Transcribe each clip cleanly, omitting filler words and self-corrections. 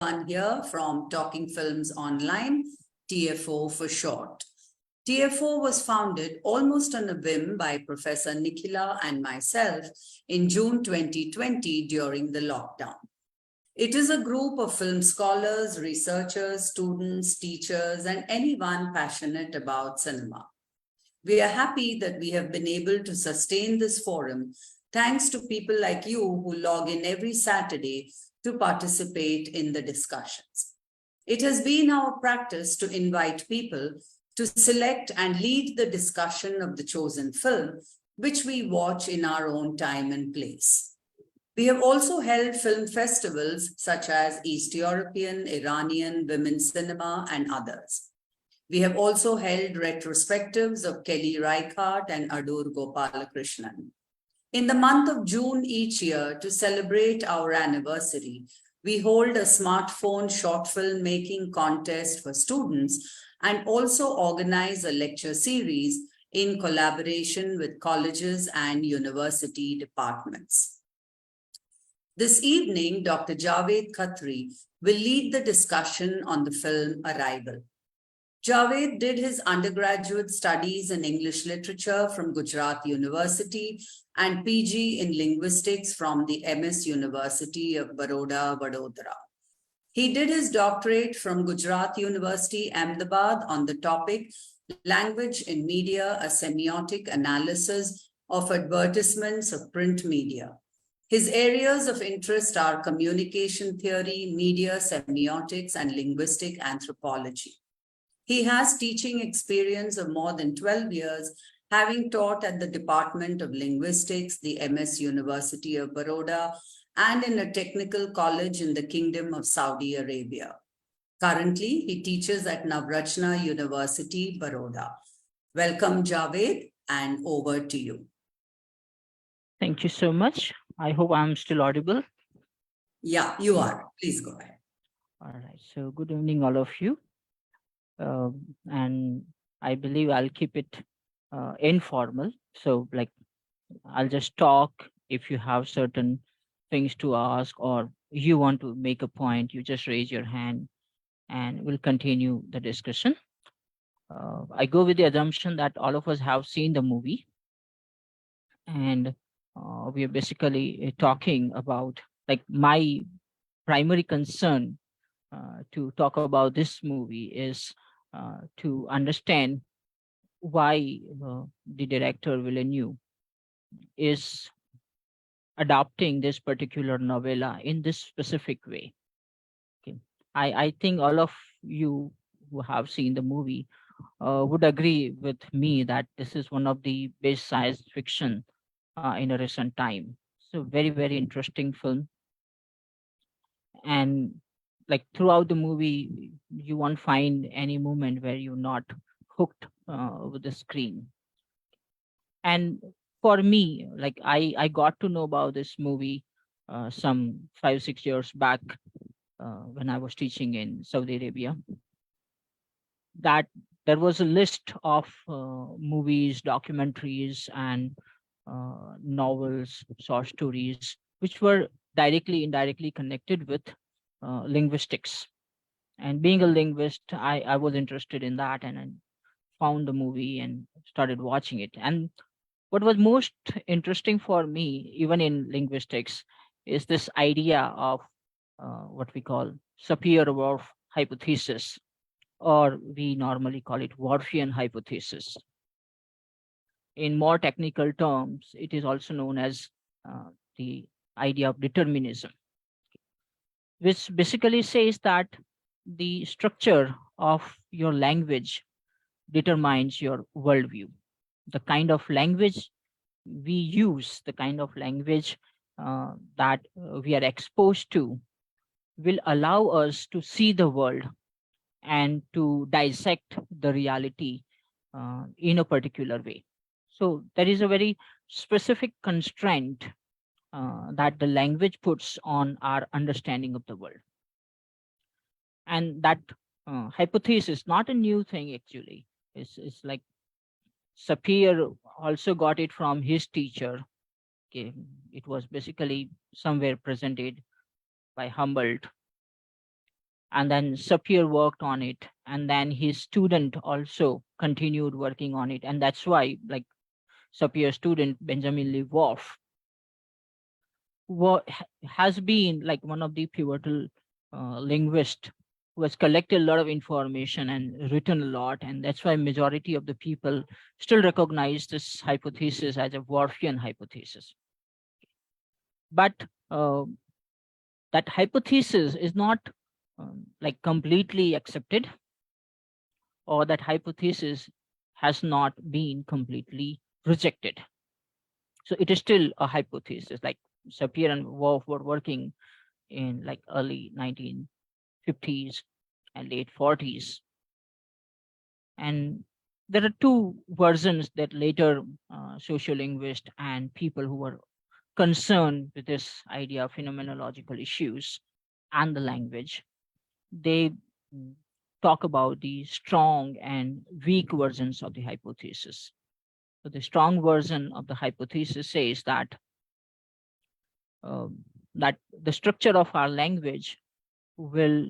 One here from Talking Films Online, TFO for short. TFO was founded almost on a whim by Professor Nikhila and myself in June 2020 during the lockdown. It is a group of film scholars, researchers, students, teachers, and anyone passionate about cinema. We are happy that we have been able to sustain this forum thanks to people like you who log in every Saturday to participate in the discussions. It has been our practice to invite people to select and lead the discussion of the chosen film, which we watch in our own time and place. We have also held film festivals such as East European, Iranian, Women's Cinema, and others. We have also held retrospectives of Kelly Reichardt and Adur Gopalakrishnan. In the month of June each year, to celebrate our anniversary, we hold a smartphone short film making contest for students and also organize a lecture series in collaboration with colleges and university departments. This evening, Dr. Javed Khatri will lead the discussion on the film Arrival. Javed did his undergraduate studies in English literature from Gujarat University and PG in linguistics from the MS University of Baroda, Vadodara. He did his doctorate from Gujarat University, Ahmedabad on the topic Language in Media, a Semiotic Analysis of Advertisements of Print Media. His areas of interest are communication theory, media semiotics, and linguistic anthropology. He has teaching experience of more than 12 years, having taught at the Department of Linguistics, the MS University of Baroda, and in a technical college in the Kingdom of Saudi Arabia. Currently, he teaches at Navrachna University, Baroda. Welcome, Javed, and over to you. Thank you so much. I hope I'm still audible. Yeah, you are. Please go ahead. All right. So good evening, all of you. And I believe I'll keep it informal. So I'll just talk. If you have certain things to ask or you want to make a point, you just raise your hand and we'll continue the discussion. I go with the assumption that all of us have seen the movie, and we are basically talking about my primary concern to talk about this movie is to understand why the director Villeneuve is adapting this particular novella in this specific way. Okay. I think all of you who have seen the movie would agree with me that this is one of the best science fiction in a recent time. So very, very interesting film. And throughout the movie, you won't find any moment where you're not hooked with the screen. And for me, I got to know about this movie some 5-6 years back when I was teaching in Saudi Arabia. That there was a list of movies, documentaries, and novels, short stories, which were directly, indirectly connected with linguistics. And being a linguist, I was interested in that, and I found the movie and started watching it. And what was most interesting for me, even in linguistics, is this idea of what we call Sapir-Whorf hypothesis, or we normally call it Whorfian hypothesis. In more technical terms, it is also known as the idea of determinism, which basically says that the structure of your language determines your worldview. The kind of language we use, the kind of language that we are exposed to, will allow us to see the world and to dissect the reality in a particular way. So there is a very specific constraint that the language puts on our understanding of the world. And that hypothesis is not a new thing, actually. It's like Sapir also got it from his teacher. Okay. It was basically somewhere presented by Humboldt. and then Sapir worked on it, and then his student also continued working on it, and that's why, like, Sapir's student Benjamin Lee Worf has been like one of the pivotal linguists who has collected a lot of information and written a lot, and that's why majority of the people still recognize this hypothesis as a Worfian hypothesis. But uh, that hypothesis is not like completely accepted, or that hypothesis has not been completely rejected. So it is still a hypothesis. Like Sapir and Wolf were working in like early 1950s and late 40s. And there are two versions that later sociolinguists and people who were concerned with this idea of phenomenological issues and the language, they mm, talk about the strong and weak versions of the hypothesis. So the strong version of the hypothesis says um, that the structure of our language will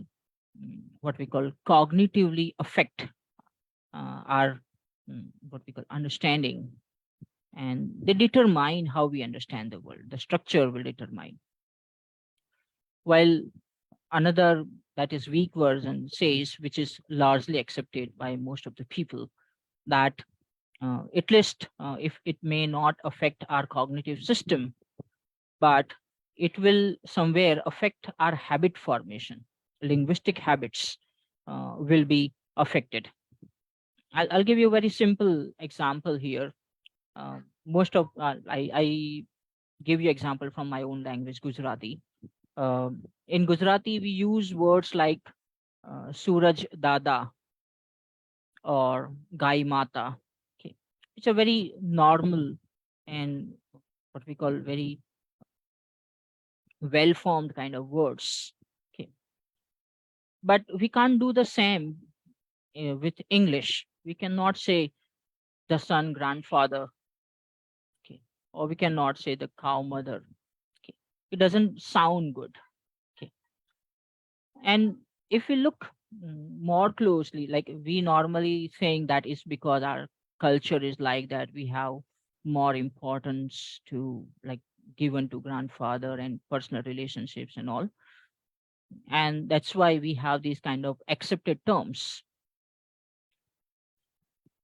what we call cognitively affect our what we call understanding, and they determine how we understand the world. The structure will determine. While another, that is weak version, says, which is largely accepted by most of the people, that at least if it may not affect our cognitive system, but it will somewhere affect our habit formation. Linguistic habits will be affected. I'll give you a very simple example here. Most of I give you example from my own language, Gujarati. In Gujarati, we use words like Suraj Dada or Gai Mata. Okay, it's a very normal and what we call very well formed kind of words. Okay, but we can't do the same with English. We cannot say the son grandfather. Okay, or we cannot say the cow mother. Okay, it doesn't sound good. Okay, and if we look more closely, like we normally think that is because our culture is like that, we have more importance to like given to grandfather and personal relationships and all, and that's why we have these kind of accepted terms.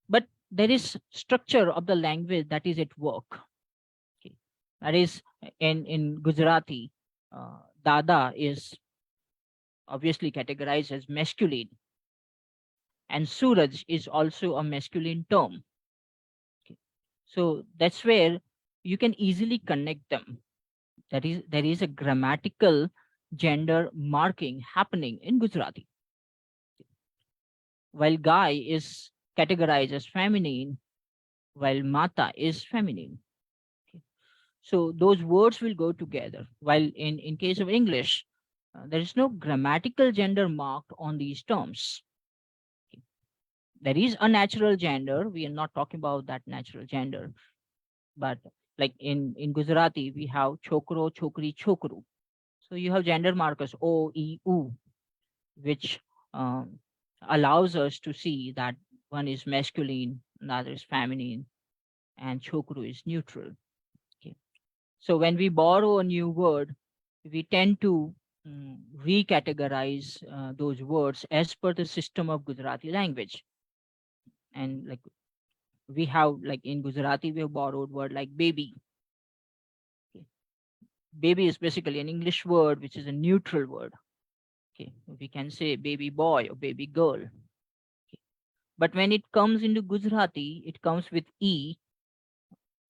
But there is structure of the language that is at work. Okay, that is in Gujarati, dada is obviously categorized as masculine, and Suraj is also a masculine term. Okay. So that's where you can easily connect them. There is a grammatical gender marking happening in Gujarati. While Gai is categorized as feminine, while Mata is feminine. Okay. So those words will go together. While in case of English, there is no grammatical gender marked on these terms. Okay. There is a natural gender. We are not talking about that natural gender, but like in Gujarati, we have chokro, chokri, chokru. So you have gender markers o, e, u, which um, allows us to see that one is masculine, another is feminine, and chokru is neutral. Okay. So when we borrow a new word, we tend to recategorize those words as per the system of Gujarati language. And like we have, like in Gujarati, we have borrowed word like baby. Okay. Baby is basically an English word, which is a neutral word. Okay. We can say baby boy or baby girl. Okay. But when it comes into Gujarati, it comes with E.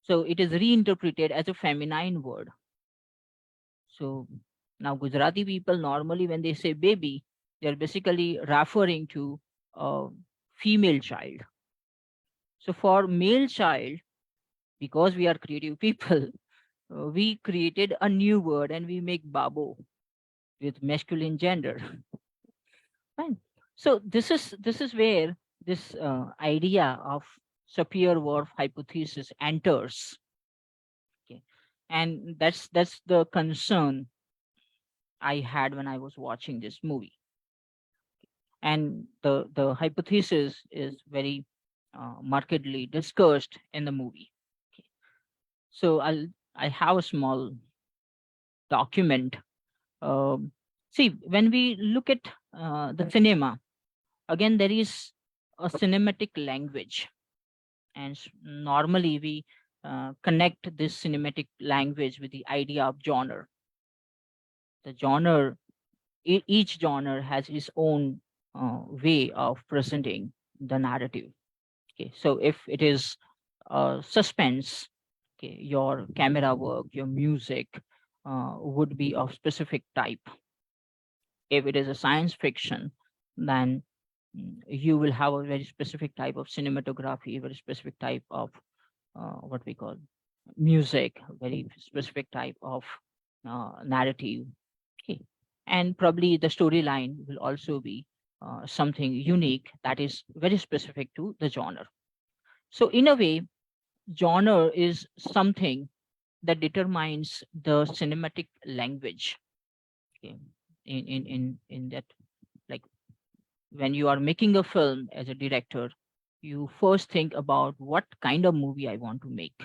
So it is reinterpreted as a feminine word. So now Gujarati people normally, when they say baby, they're basically referring to a female child. So for male child, because we are creative people, we created a new word and we make babo with masculine gender. Fine. So this is where this idea of Sapir-Whorf hypothesis enters. Okay, and that's the concern I had when I was watching this movie. and the hypothesis is very markedly discussed in the movie. Okay. So I have a small document. Um, See, when we look at the cinema, again there is a cinematic language, and normally we connect this cinematic language with the idea of genre. The genre, each genre has its own way of presenting the narrative. Okay, so if it is suspense, okay, your camera work, your music would be of specific type. If it is a science fiction, then you will have a very specific type of cinematography, a very specific type of what we call music, a very specific type of narrative. Okay, and probably the storyline will also be something unique that is very specific to the genre. So in a way, genre is something that determines the cinematic language. Okay. In that, like, when you are making a film as a director, you first think about what kind of movie I want to make.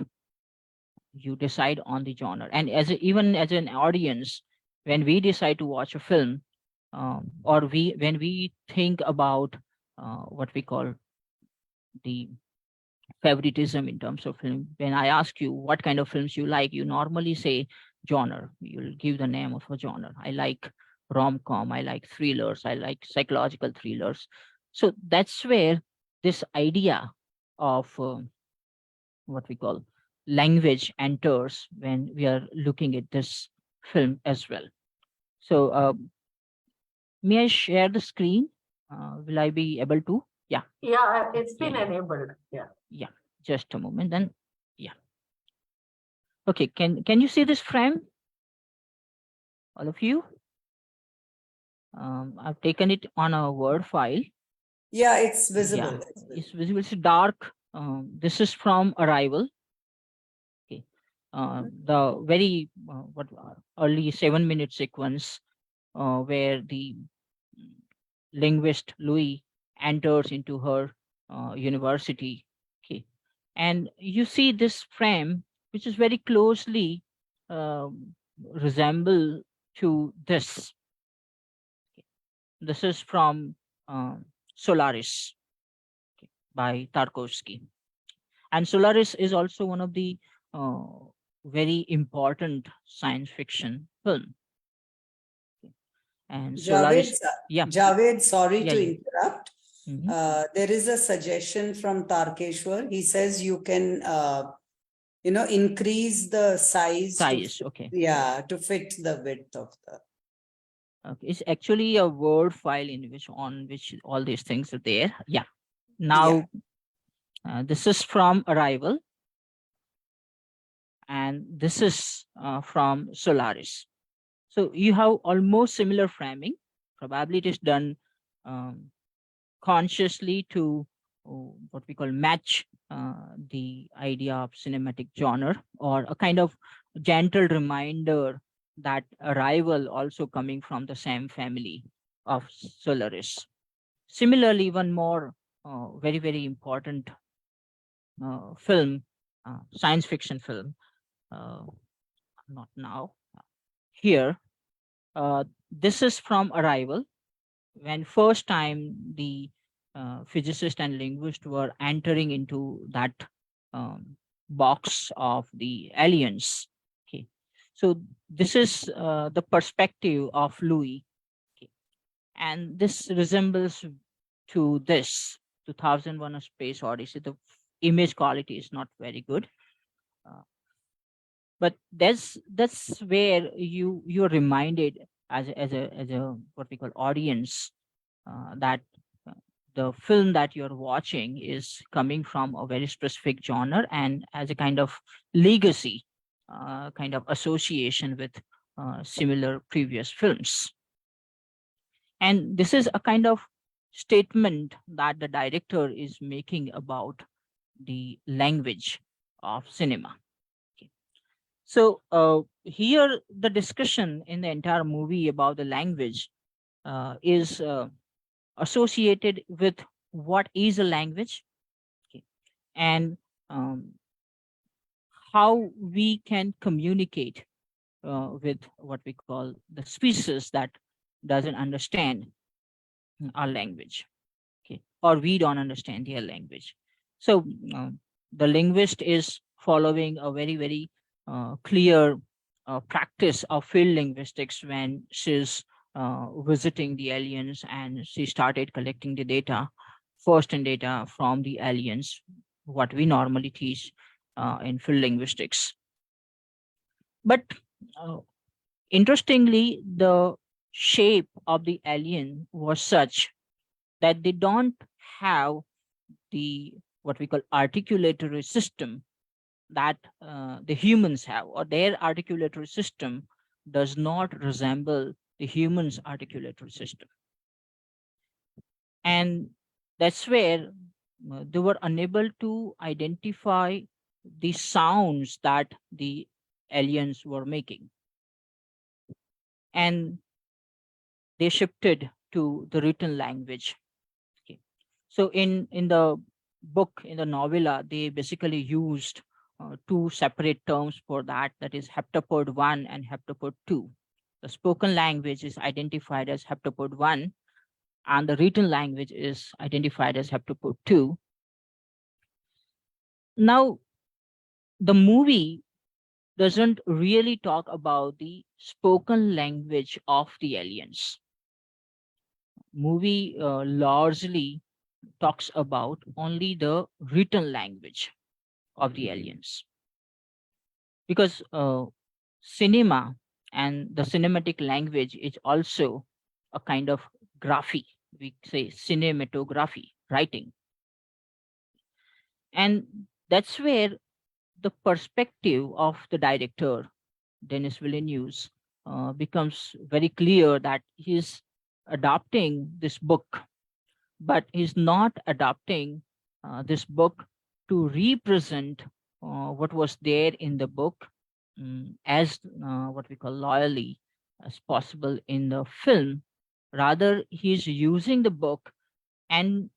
You decide on the genre, and even as an audience, when we decide to watch a film, or we when we think about what we call the favoritism in terms of film. When I ask you what kind of films you like, you normally say genre. You'll give the name of a genre. I like rom-com, I like thrillers, I like psychological thrillers. So that's where this idea of what we call language enters when we are looking at this film as well. So may I share the screen? Will I be able to? Yeah, Yeah, it's yeah, been yeah, enabled. Yeah. yeah. Just a moment, then. Yeah. Okay, can you see this frame, all of you? I've taken it on a Word file. Yeah, it's Yeah, visible. it's visible. It's dark. This is from Arrival. Okay, the very early 7-minute sequence where the linguist Louis enters into her university. Okay, and you see this frame, which is very closely resemble to this. This is from Solaris by Tarkovsky. And Solaris is also one of the uh, very important science fiction film. And Javed, Solaris, yeah, Javed, sorry yeah, to yeah. interrupt. Mhm. There is a suggestion from Tarkeshwar. He says you can, increase the size to, Size, okay. yeah, to fit the width of the. Okay. It's actually a Word file in which on which all these things are there. Yeah. Yeah. Now, this is from Arrival, and this is from Solaris. So you have almost similar framing. Probably it is done um, consciously to what we call match the idea of cinematic genre, or a kind of gentle reminder that Arrival also coming from the same family of Solaris. Similarly, one more very, very important film, science fiction film, uh, not now, here. This is from Arrival, when first time the physicist and linguist were entering into that um, box of the aliens. Okay, so this is the perspective of Louis. Okay, and this resembles to this 2001: A Space Odyssey. The image quality is not very good, uh, but that's where you're reminded as a what we call audience that uh, the film that you're watching is coming from a very specific genre and as a kind of legacy, kind of association with similar previous films. And this is a kind of statement that the director is making about the language of cinema. Okay. So here the discussion in the entire movie about the language is associated with what is a language, okay, and um, how we can communicate with what we call the species that doesn't understand our language, okay, or we don't understand their language. So the linguist is following a very, very clear practice of field linguistics when she's visiting the aliens, and she started collecting the data, first in data from the aliens, what we normally teach in field linguistics. But uh, interestingly, the shape of the alien was such that they don't have the what we call articulatory system that the humans have, or their articulatory system does not resemble the humans articulatory system. And that's where they were unable to identify the sounds that the aliens were making, and they shifted to the written language. Okay. So in the book, in the novella, they basically used two separate terms for that. That is heptapod one and heptapod two. The spoken language is identified as heptapod one, and the written language is identified as heptapod two. Now, the movie doesn't really talk about the spoken language of the aliens. Movie largely talks about only the written language of the aliens, because cinema and the cinematic language is also a kind of graphy, we say cinematography writing. And that's where the perspective of the director, Denis Villeneuve, becomes very clear that he's adapting this book, but he's not adapting this book to represent what was there in the book, as what we call loyally as possible in the film. Rather, he's using the book, and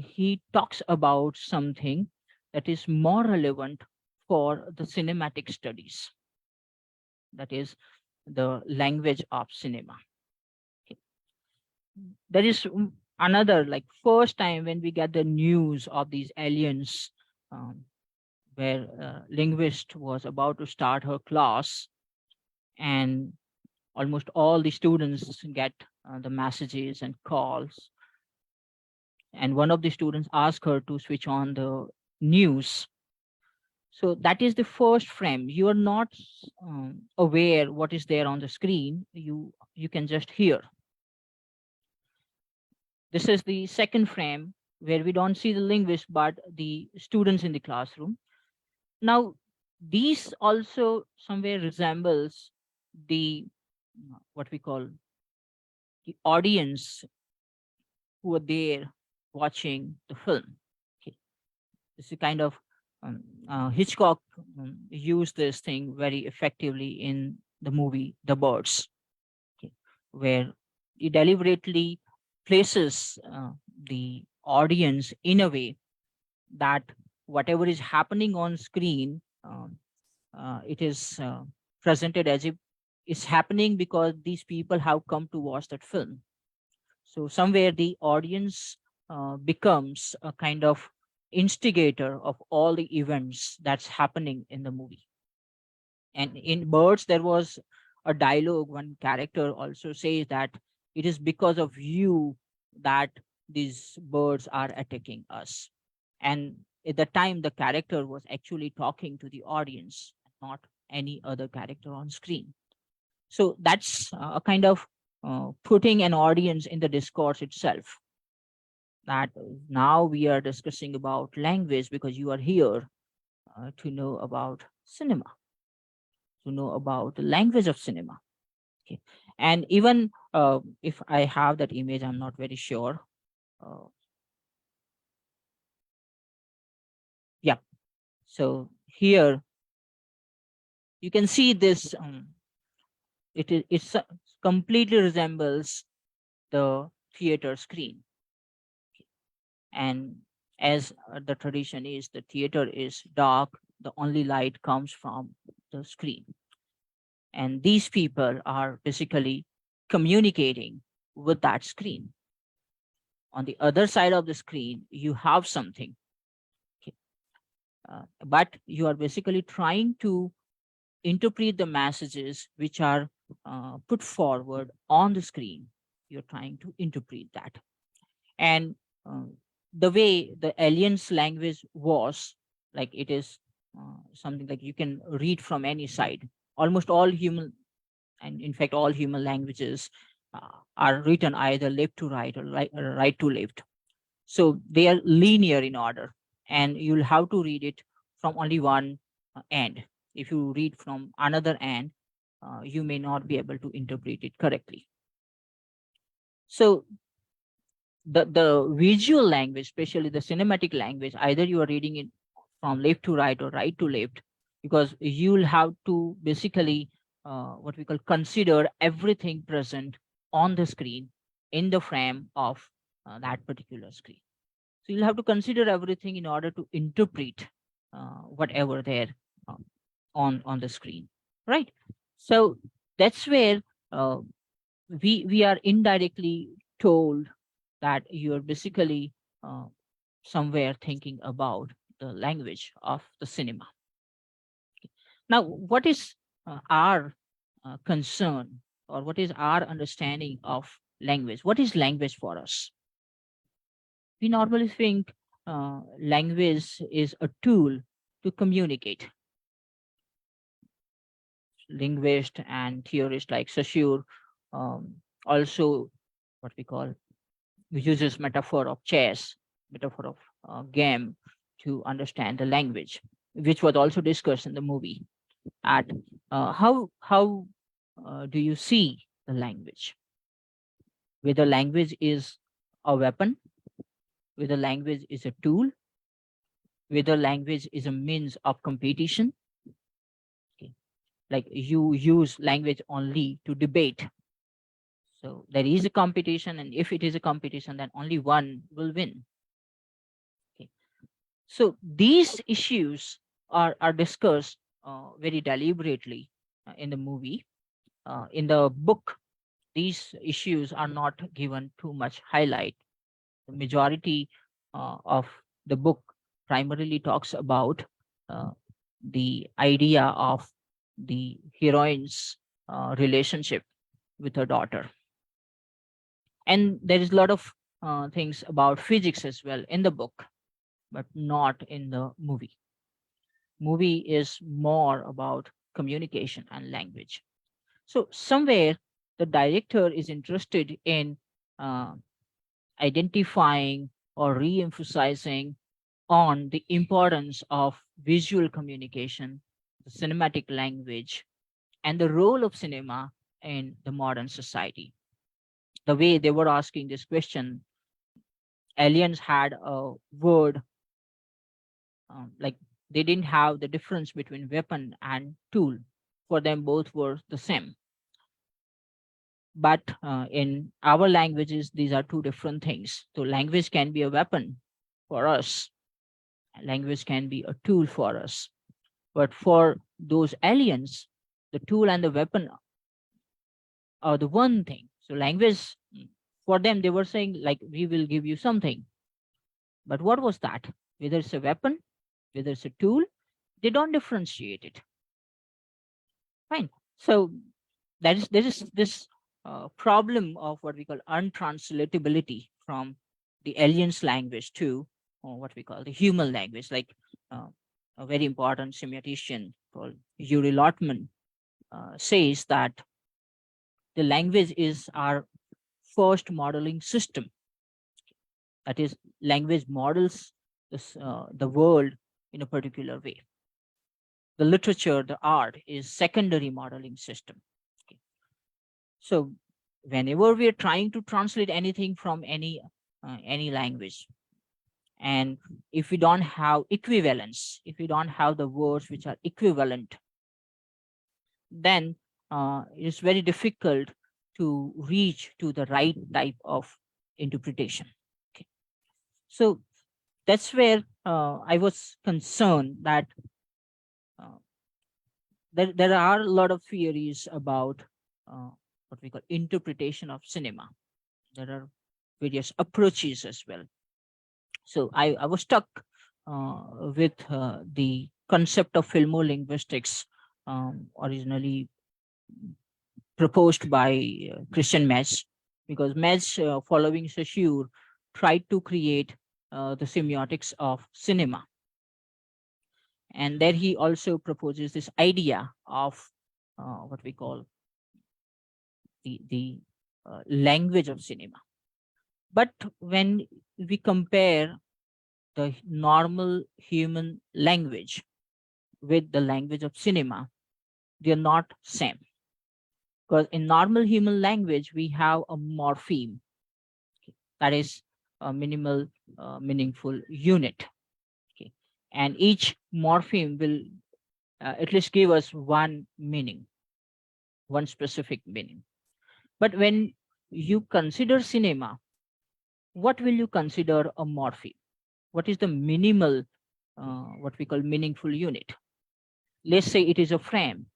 he talks about something that is more relevant for the cinematic studies, that is the language of cinema. Okay. There is another, like, first time when we get the news of these aliens, um, where a linguist was about to start her class, and almost all the students get the messages and calls, and one of the students asked her to switch on the news. So that is the first frame. You are not aware what is there on the screen. You can just hear. This is the second frame, where we don't see the linguist but the students in the classroom. Now, these also somewhere resembles the what we call the audience who are there watching the film. Okay. This is kind of Hitchcock used this thing very effectively in the movie The Birds, okay, where he deliberately places the audience in a way that whatever is happening on screen, it is presented as if it's happening because these people have come to watch that film. So somewhere the audience becomes a kind of instigator of all the events that's happening in the movie. And in Birds, there was a dialogue. One character also says that it is because of you that these birds are attacking us. And at the time, the character was actually talking to the audience, not any other character on screen. So that's a kind of putting an audience in the discourse itself. That now we are discussing about language because you are here to know about cinema, to know about the language of cinema. Okay. And even if I have that image, I'm not very sure. Uh, yeah. So here you can see this. It's completely resembles the theater screen. And as the tradition is, the theater is dark, the only light comes from the screen. And these people are basically communicating with that screen. On the other side of the screen, you have something, okay? But you are basically trying to interpret the messages which are put forward on the screen. You're trying to interpret that. And uh, the way the aliens language was, like it is something like you can read from any side. Almost all human, and in fact all human languages are written either left to right or right to left. So they are linear in order, and you'll have to read it from only one end. If you read from another end, you may not be able to interpret it correctly. So the visual language, especially the cinematic language, either you are reading it from left to right or right to left, because you'll have to basically what we call consider everything present on the screen in the frame of that particular screen. So you'll have to consider everything in order to interpret whatever there uh, on the screen, right? So that's where uh, we are indirectly told that you're basically uh, somewhere thinking about the language of the cinema. Now, what is our concern, or what is our understanding of language? What is language for us? We normally think language is a tool to communicate. Linguists and theorists like Saussure also what we call uses metaphor of chess, metaphor of game to understand the language, which was also discussed in the movie. At how do you see the language? Whether language is a weapon, whether language is a tool, whether language is a means of competition. Okay. Like you use language only to debate. So there is a competition, and if it is a competition, then only one will win. Okay. So these issues are discussed very deliberately in the movie. In the book, these issues are not given too much highlight. The majority of the book primarily talks about uh, the idea of the heroine's relationship with her daughter. And there is a lot of things about physics as well in the book, but not in the movie. Movie is more about communication and language. So somewhere the director is interested in uh, identifying or re-emphasizing on the importance of visual communication, the cinematic language, and the role of cinema in the modern society. The way they were asking this question, aliens had a word, like they didn't have the difference between weapon and tool. For them, both were the same. But in our languages, these are two different things. So, language can be a weapon for us, language can be a tool for us. But for those aliens, the tool and the weapon are the one thing. So, language, for them, they were saying, like, we will give you something. But what was that? Whether it's a weapon, whether it's a tool, they don't differentiate it. Fine. So there is this problem of what we call untranslatability from the aliens language to what we call the human language. Like uh, a very important semiotician called Yuri Lotman says that the language is our first modeling system. That is, language models the world in a particular way. The literature, the art is secondary modeling system. Okay. So whenever we are trying to translate anything from any language, and if we don't have equivalence, if we don't have the words which are equivalent, then it's very difficult to reach to the right type of interpretation. Okay. So that's where I was concerned that uh, there are a lot of theories about uh, what we call interpretation of cinema. There are various approaches as well. So I was stuck with the concept of filmolinguistics, originally proposed by Christian Metz, because Metz, following Saussure, tried to create the semiotics of cinema. And there he also proposes this idea of what we call the language of cinema. But when we compare the normal human language with the language of cinema, they are not same. Because in normal human language, we have a morpheme, that is a minimal meaningful unit. Okay. And each morpheme will at least give us one meaning, one specific meaning. But when you consider cinema, what will you consider a morpheme? What is the minimal, what we call meaningful unit? Let's say it is a frame,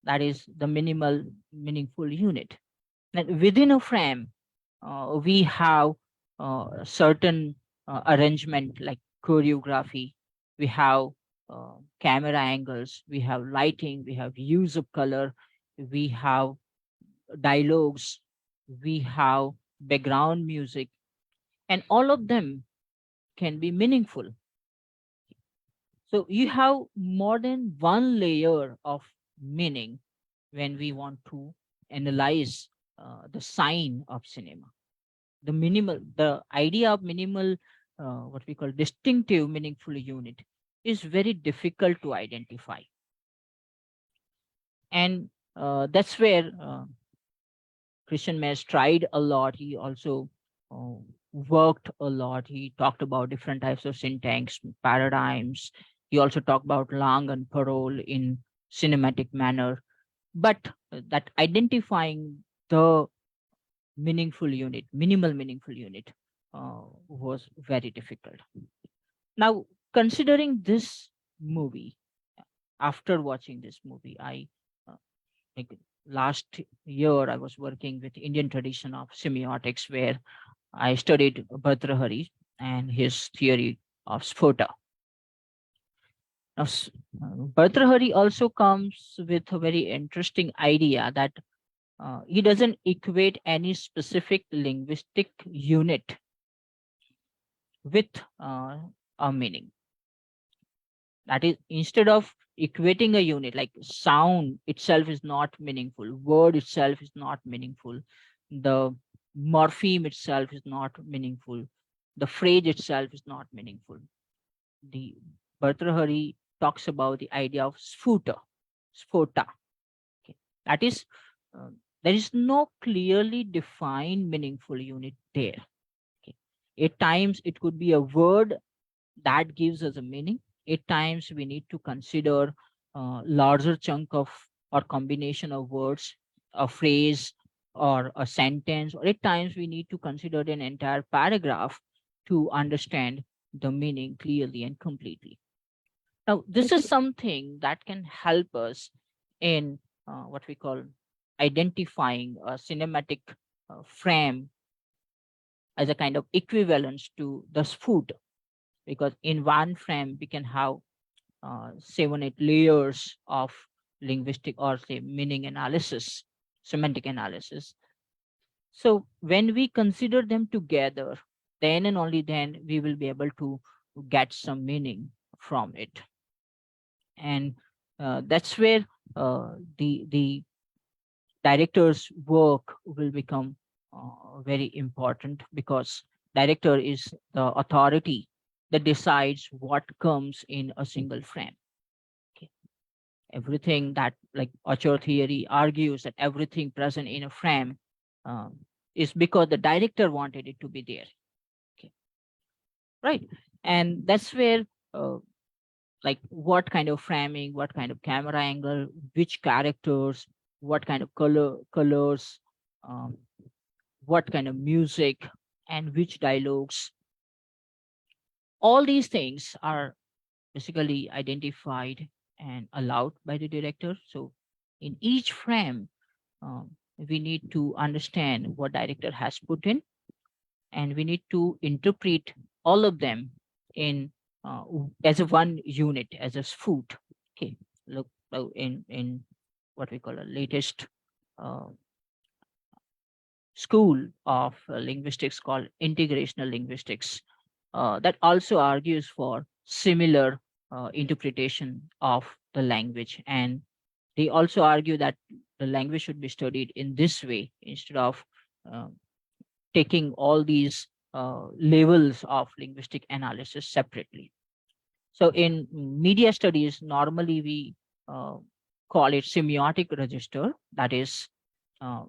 that is the minimal meaningful unit. And within a frame, we have certain arrangement like choreography, we have camera angles, we have lighting, we have use of color, we have dialogues, we have background music, and all of them can be meaningful. So you have more than one layer of meaning when we want to analyze the sign of cinema. The idea of minimal, what we call distinctive meaningful unit, is very difficult to identify. And that's where Christian Metz tried a lot. He also uh, worked a lot. He talked about different types of syntax, paradigms. He also talked about Lang and Parole in cinematic manner. But that identifying the meaningful unit, minimal meaningful unit, was very difficult. Now, considering this movie, after watching this movie, I like last year I was working with Indian tradition of semiotics, where I studied Bhartrhari and his theory of Sphota. Now, Bhartrhari also comes with a very interesting idea that he doesn't equate any specific linguistic unit with a meaning. That is, instead of equating a unit, like sound itself is not meaningful, word itself is not meaningful, the morpheme itself is not meaningful, the phrase itself is not meaningful. The Bhartrhari talks about the idea of sphota. Okay. That is, uh, there is no clearly defined meaningful unit there. Okay. At times, it could be a word that gives us a meaning. At times, we need to consider a larger chunk of or combination of words, a phrase, or a sentence. Or at times, we need to consider an entire paragraph to understand the meaning clearly and completely. Now, this is something that can help us in what we call identifying a cinematic frame as a kind of equivalence to the food, because in one frame we can have 7 8 layers of linguistic or say meaning analysis, semantic analysis. So when we consider them together, then and only then we will be able to get some meaning from it. And that's where the director's work will become very important, because director is the authority that decides what comes in a single frame. Okay. Everything that, like auteur theory argues that everything present in a frame is because the director wanted it to be there. Okay. Right. And that's where uh, like what kind of framing, what kind of camera angle, which characters, what kind of colors, um, what kind of music, and which dialogues, All these things are basically identified and allowed by the director. So in each frame, we need to understand what director has put in, and we need to interpret all of them in as a one unit, as a food. Okay, look, in what we call a latest uh, school of linguistics called integrational linguistics, that also argues for similar interpretation of the language. And they also argue that the language should be studied in this way instead of uh, taking all these levels of linguistic analysis separately. So in media studies, normally we uh, call it semiotic register, that is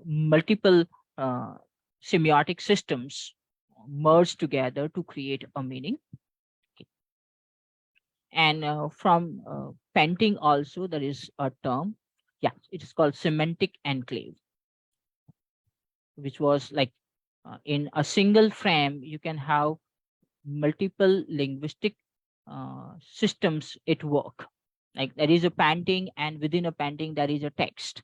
multiple uh, semiotic systems merge together to create a meaning. And from painting also, there is a term, yeah, it is called semantic enclave, which was like in a single frame you can have multiple linguistic systems at work. Like there is a painting, and within a painting there is a text.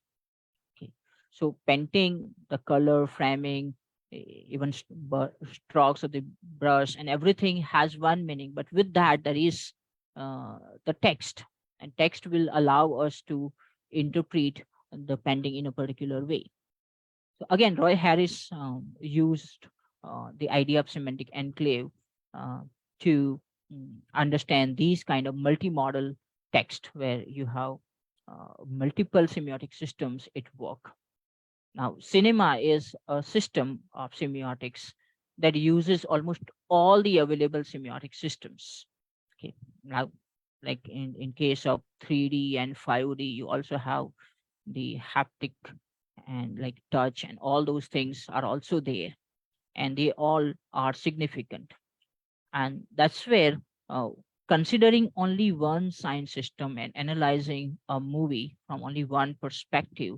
Okay. So painting, the color, framing, even strokes of the brush and everything has one meaning. But with that, there is the text, and text will allow us to interpret the painting in a particular way. So again, Roy Harris used the idea of semantic enclave uh, to understand these kind of multimodal text where you have multiple semiotic systems at work. Now, cinema is a system of semiotics that uses almost all the available semiotic systems. Okay. Now, like in case of 3D and 5D, you also have the haptic and like touch, and all those things are also there, and they all are significant. And that's where considering only one science system and analyzing a movie from only one perspective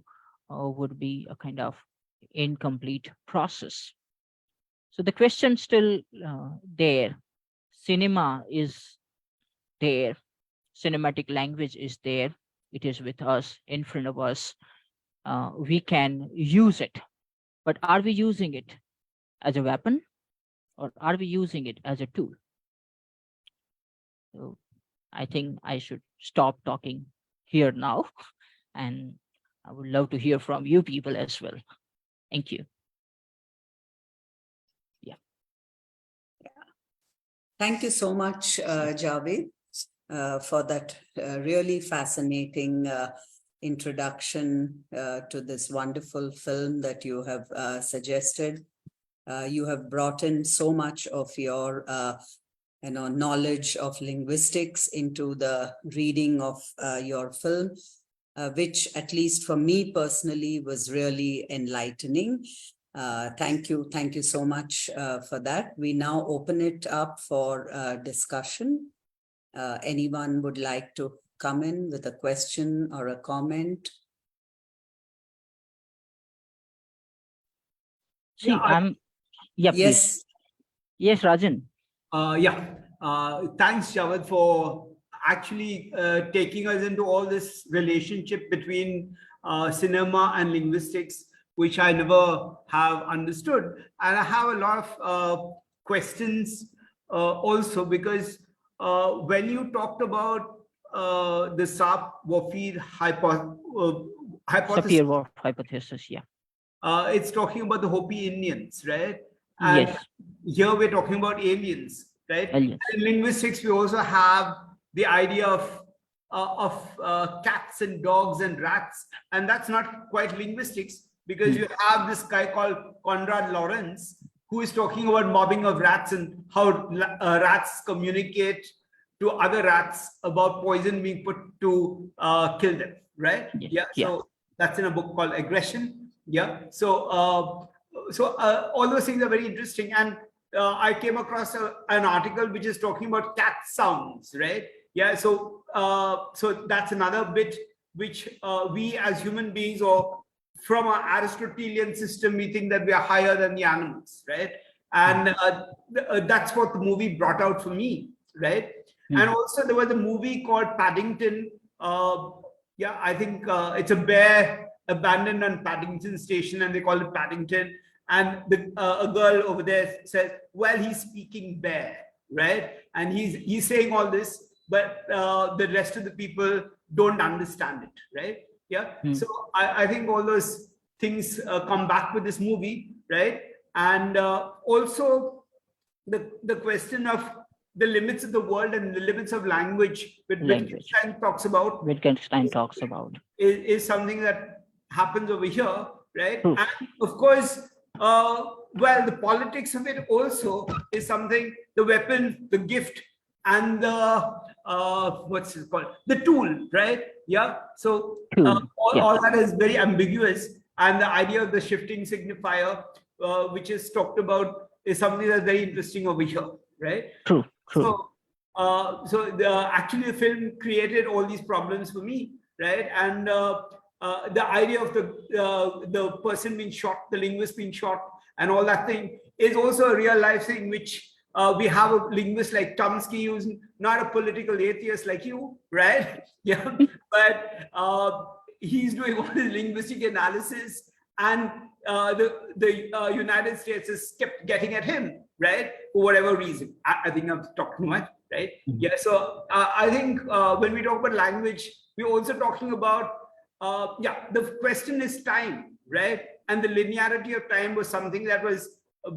would be a kind of incomplete process. So the question still there. Cinema is there, cinematic language is there, it is with us, in front of us. We can use it, but are we using it as a weapon, or are we using it as a tool? So I think I should stop talking here now, and I would love to hear from you people as well. Thank you. Yeah. Thank you so much, Javed, for that really fascinating introduction to this wonderful film that you have suggested. You have brought in so much of your knowledge of linguistics into the reading of your film, which at least for me personally was really enlightening. Thank you so much for that. We now open it up for discussion. Anyone would like to come in with a question or a comment? See, yeah, please. Yes. Yes, Rajan. Thanks, Javed, for actually taking us into all this relationship between cinema and linguistics, which I never have understood. And I have a lot of questions also, because when you talked about the Saab-Whorfield hypothesis, Sapir-Whorf hypothesis, yeah. It's talking about the Hopi Indians, right? And yes. Here we're talking about aliens, right? Aliens. In linguistics, we also have the idea of cats and dogs and rats, and that's not quite linguistics, because you have this guy called Konrad Lorenz, who is talking about mobbing of rats and how rats communicate to other rats about poison being put to kill them, right? Yes. So that's in a book called Aggression. So all those things are very interesting, and I came across an article which is talking about cat sounds, right? So that's another bit which we as human beings, or from our Aristotelian system, we think that we are higher than the animals, right? And that's what the movie brought out for me. right? Hmm. And also there was a movie called Paddington. Yeah, I think it's a bear abandoned on Paddington Station, and they call it Paddington. And a girl over there says, "Well, he's speaking bear," right? And he's saying all this, but the rest of the people don't understand it, right? Yeah. Hmm. So I think all those things come back with this movie, right? And also the question of the limits of the world and the limits of language, which Language. Wittgenstein talks about, Wittgenstein talks about. is something that happens over here, right? True. And of course, well, the politics of it also is something, the weapon, the gift, and the what's it called, the tool, right? Yeah. So True. Yeah. all that is very ambiguous, and the idea of the shifting signifier, which is talked about, is something that's very interesting over here, right? True. True. So actually, the film created all these problems for me, right? And the idea of the person being shot, the linguist being shot, and all that thing is also a real life thing, which we have a linguist like Chomsky, who's not a political atheist like you, right? Yeah, but he's doing all his linguistic analysis, and the United States has kept getting at him, right, for whatever reason. I think I've talked too much, right? Mhm. Yeah. So I think when we talk about language, we're also talking about yeah. The question is time, right? And the linearity of time was something that was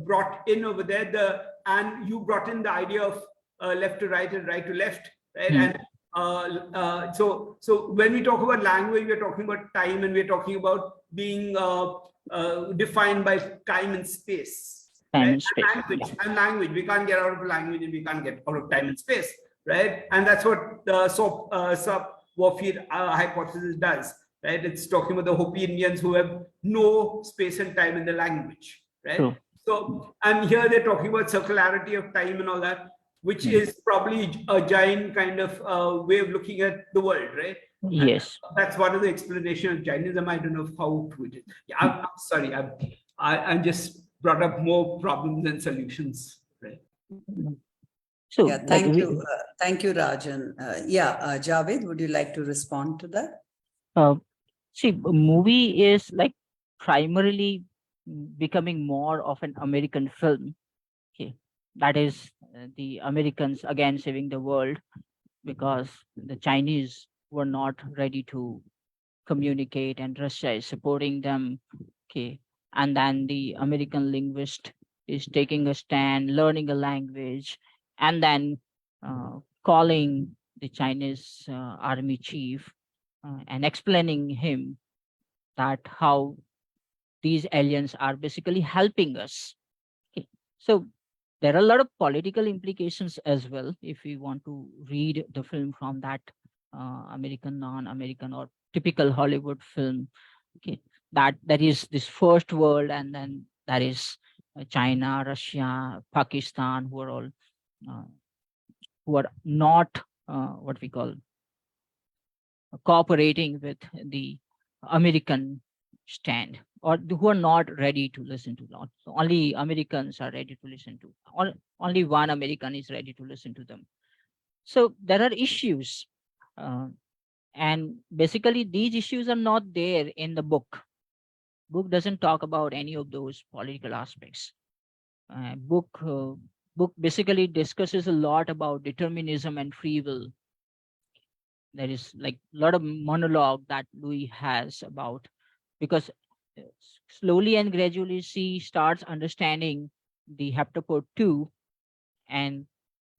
brought in over there. And you brought in the idea of left to right and right to left, right? Hmm. And so when we talk about language, we're talking about time, and we're talking about being defined by time and space, Time right? and space. And language, we can't get out of language, and we can't get out of time and space, right? And that's what the Warfield hypothesis does, right? It's talking about the Hopi Indians who have no space and time in the language, right? True. So, and here they're talking about circularity of time and all that, which is probably a giant kind of way of looking at the world, right? Yes. And that's one of the explanation of Jainism. I don't know how true it is. Yeah, I'm sorry. I just brought up more problems than solutions, right? So Yeah, thank you. Thank you, Rajan. Javed, would you like to respond to that? See, a movie is like primarily becoming more of an American film. Okay, that is the Americans again saving the world because the Chinese were not ready to communicate, and Russia is supporting them. Okay, and then the American linguist is taking a stand, learning a language, and then calling the Chinese army chief and explaining him that how these aliens are basically helping us. Okay. So there are a lot of political implications as well if we want to read the film from that American, non-American, or typical Hollywood film. Okay, that there is this first world, and then there is China, Russia, Pakistan, uh, who are not what we call cooperating with the American stand, or who are not ready to listen to that. So only Americans are ready to listen to. Only one American is ready to listen to them. So there are issues, uh, and basically these issues are not there in the book. Book doesn't talk about any of those political aspects. Book basically discusses a lot about determinism and free will. There is like a lot of monologue that Louis has about, because slowly and gradually she starts understanding the heptapod 2, and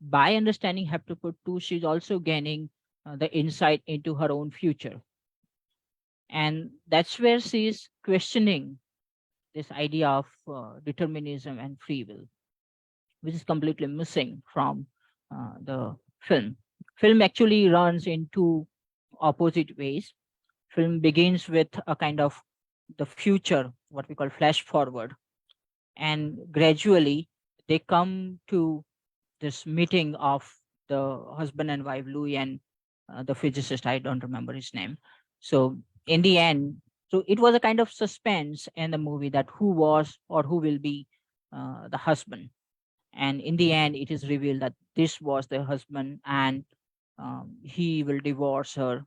by understanding heptapod 2 she's also gaining the insight into her own future, and that's where she's questioning this idea of determinism and free will, which is completely missing from the film. Film actually runs in two opposite ways. Film begins with a kind of the future, what we call flash forward, and gradually they come to this meeting of the husband and wife, Louis and the physicist. I don't remember his name. So in the end, so it was a kind of suspense in the movie that who was or who will be the husband, And in the end, it is revealed that this was the husband, and he will divorce her.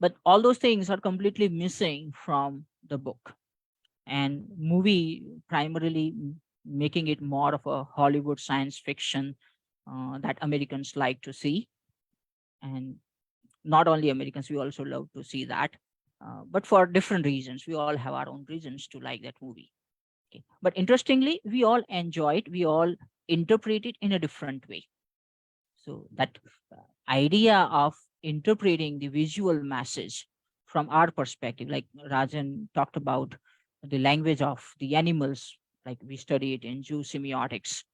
But all those things are completely missing from the book. And movie primarily making it more of a Hollywood science fiction that Americans like to see. And not only Americans, we also love to see that. But for different reasons, we all have our own reasons to like that movie. Okay. But interestingly, we all enjoy it. We all interpret it in a different way. So that idea of interpreting the visual message from our perspective, like Rajan talked about the language of the animals, like we study it in zoo semiotics.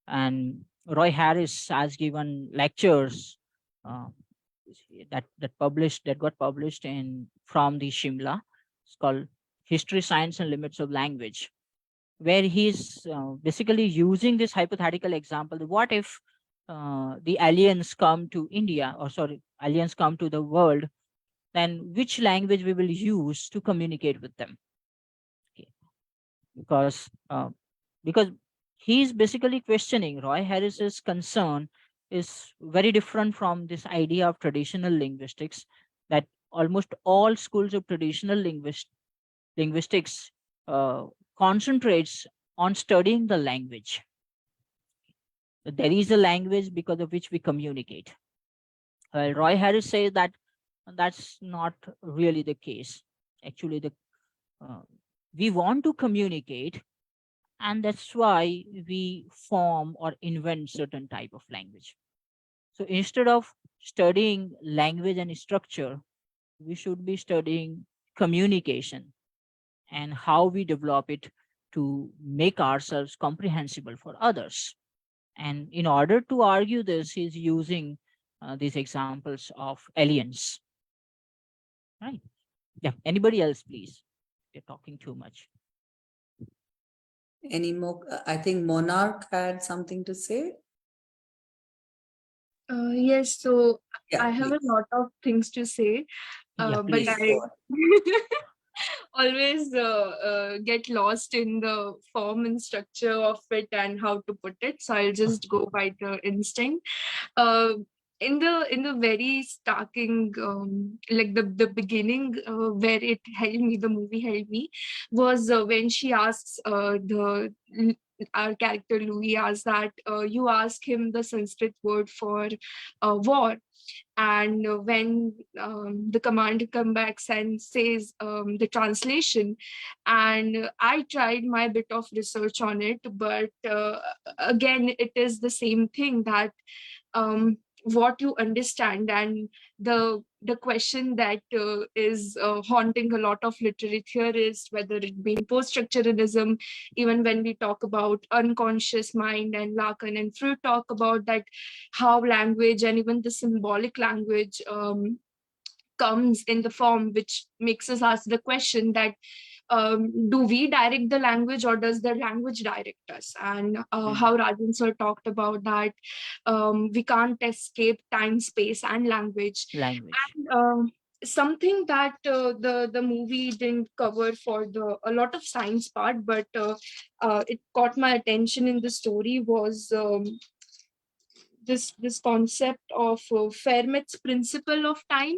And Roy Harris has given lectures uh, that got published in from the Shimla. It's called History, Science, and Limits of Language, where he's basically using this hypothetical example. What if the aliens come to India, or sorry, aliens come to the world, then which language we will use to communicate with them? Okay. Because because he's basically questioning Roy Harris's concern is very different from this idea of traditional linguistics, that almost all schools of traditional linguistics uh, concentrates on studying the language. There is a language because of which we communicate. Well, Roy Harris says that that's not really the case. Actually, the uh, we want to communicate, and that's why we form or invent certain type of language. So instead of studying language and structure, we should be studying communication and how we develop it to make ourselves comprehensible for others. And in order to argue this, he's using these examples of aliens. Right? Yeah. Anybody else, please? You're talking too much. Any more? I think Monarch had something to say. Yes, so Yeah, I have a please. lot of things to say, Yeah, but Please please. I go on. always get lost in the form and structure of it and how to put it. So I'll just go by the instinct. Uh, in the very starting, like the beginning, where it held me, the movie held me, was when she asks the our character Louis asks that you ask him the Sanskrit word for war, and when the commander comes back and says the translation, and I tried my bit of research on it, but again it is the same thing, that what you understand, and the question that is haunting a lot of literature is whether it be post-structuralism. Even when we talk about unconscious mind, and Lacan and Freud talk about that, how language and even the symbolic language comes in the form which makes us ask the question that do we direct the language, or does the language direct us? And how Rajan sir talked about that we can't escape time, space, and language. Language. And something that the movie didn't cover for the a lot of science part, but it caught my attention in the story, was this concept of Fermat's principle of time.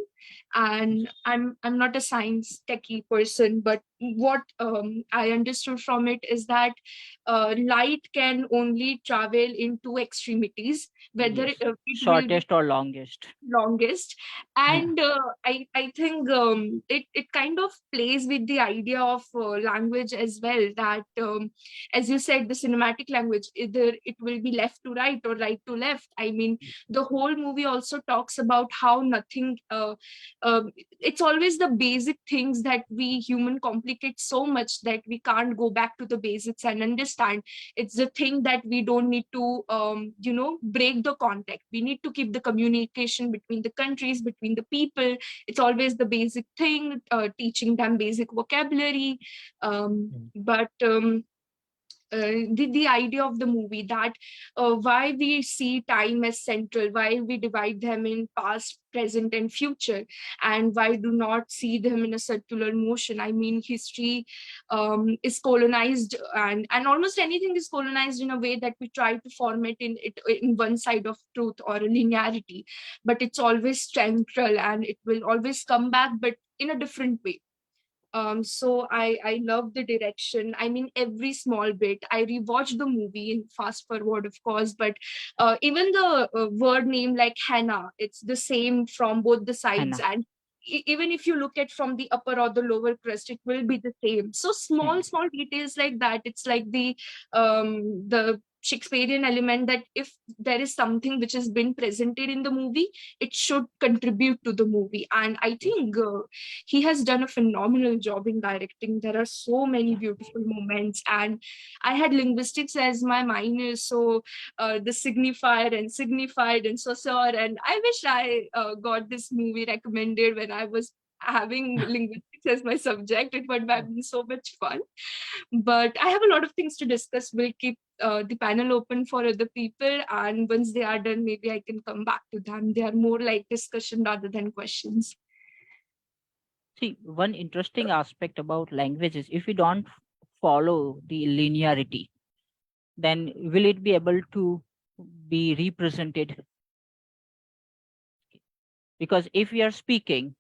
And I'm not a science techie person, but what I understood from it is that light can only travel in two extremities, whether Yes. it will be Shortest or longest. longest. Yeah. And I think it kind of plays with the idea of language as well, that as you said, the cinematic language, either it will be left to right or right to left. I mean, the whole movie also talks about how nothing it's always the basic things that we human complicate so much that we can't go back to the basics and understand. It's the thing that we don't need to break the contact. We need to keep the communication between the countries, between the people. It's always the basic thing, teaching them basic vocabulary. Mm. But the idea of the movie, that why we see time as central, why we divide them in past, present, and future, and why do not see them in a circular motion. I mean, history is colonized, and almost anything is colonized in a way that we try to form it in one side of truth or a linearity, but it's always central and it will always come back, but in a different way. So I love the direction. I mean, every small bit. I rewatched the movie in fast forward, of course, but even the word name like Hannah, it's the same from both the sides, Hannah. and even if you look at from the upper or the lower crust, it will be the same. So Hmm. small details like that. It's like the Shakespearean element, that if there is something which has been presented in the movie, it should contribute to the movie. And I Yes. think he has done a phenomenal job in directing. There are so many Yeah. beautiful moments, and I had linguistics as my minor, so the signifier and signified and so and I wish I got this movie recommended when I was having linguistics as my subject. It would have been so much fun. But I have a lot of things to discuss. We'll keep the panel open for other people, and once they are done, maybe I can come back to them. They are more like discussion rather than questions. See, one interesting aspect about language is if we don't follow the linearity, then will it be able to be represented? Because if we are speaking,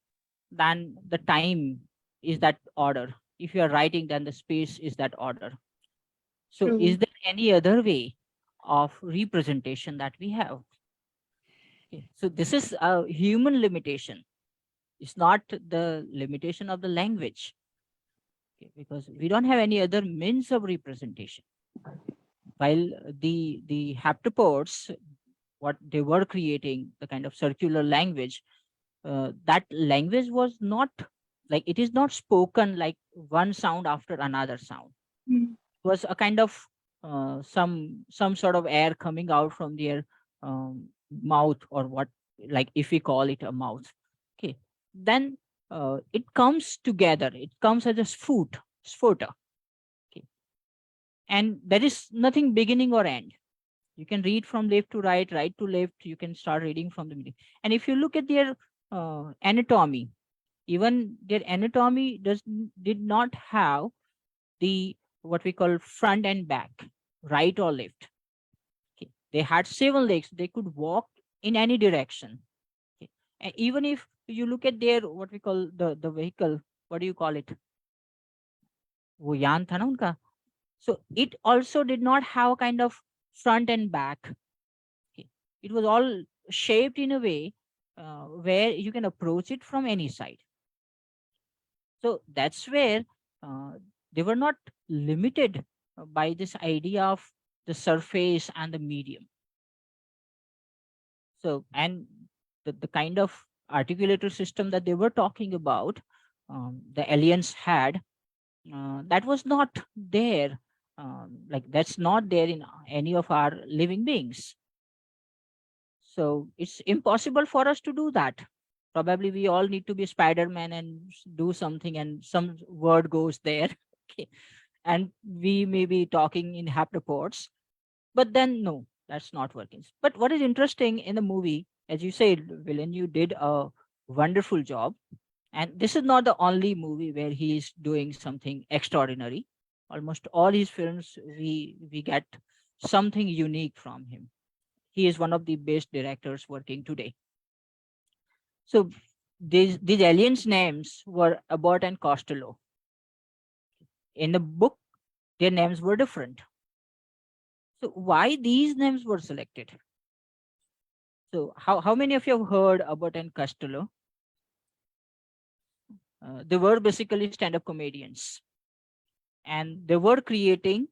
then the time is that order. If you are writing, then the space is that order. So, is True. there any other way of representation that we have? Okay, so, this is a human limitation. It's not the limitation of the language, okay, because we don't have any other means of representation. While the haptopods, what they were creating, the kind of circular language, that language was not like, it is not spoken like one sound after another sound. Mm. It was a kind of some sort of air coming out from their mouth, or what, like if we call it a mouth, okay, then it comes together, it comes as a sphuta, okay, and there is nothing beginning or end. You can read from left to right, right to left, you can start reading from the middle. And if you look at their anatomy, even their anatomy did not have the what we call front and back, right or left. Okay. They had 7 legs, they could walk in any direction. Okay. And even if you look at their what we call the vehicle, what do you call it, वो यान था ना उनका, so it also did not have kind of front and back. Okay. It was all shaped in a way where you can approach it from any side. So that's where uh, they were not limited by this idea of the surface and the medium. So, and the kind of articulator system that they were talking about, the aliens had, that was not there. Like that's not there in any of our living beings. So it's impossible for us to do that. Probably we all need to be Spider-Man and do something, and some word goes there. Okay. And we may be talking in haptopods, but then no, that's not working. But what is interesting in the movie, as you said, Villain, you did a wonderful job. And this is not the only movie where he is doing something extraordinary. Almost all his films, we get something unique from him. He is one of the best directors working today. So these aliens' names were Abbott and Costello. In the book, their names were different. So why these names were selected? So how many of you have heard Abbott and Costello? They were basically stand-up comedians, and they were creating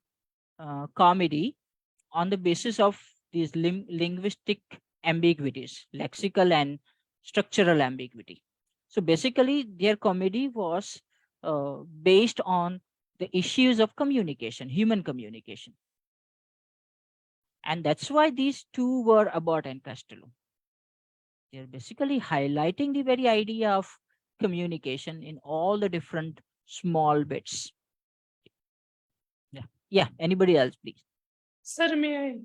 comedy on the basis of these linguistic ambiguities, lexical and structural ambiguity. So basically, their comedy was based on the issues of communication, human communication. And that's why these two were Abbott and Costello. They're basically highlighting the very idea of communication in all the different small bits. Yeah. Yeah, anybody else, please? Sir, may I?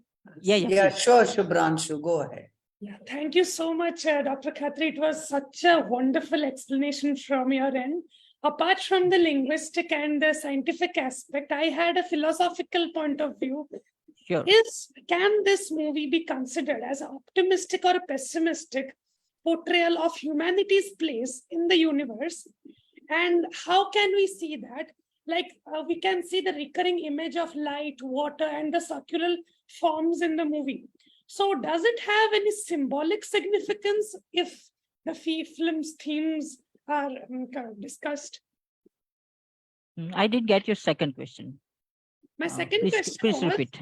Yeah, Yeah, please. sure, Shubhranshu, go ahead. Yeah, thank you so much, Dr. Khatri. It was such a wonderful explanation from your end. Apart from the linguistic and the scientific aspect, I had a philosophical point of view. Sure. Can this movie be considered as an optimistic or a pessimistic portrayal of humanity's place in the universe? And how can we see that? Like we can see the recurring image of light, water, and the circular forms in the movie. So, does it have any symbolic significance if the film's themes are discussed? I did get your second question. My second Please, question please was repeat.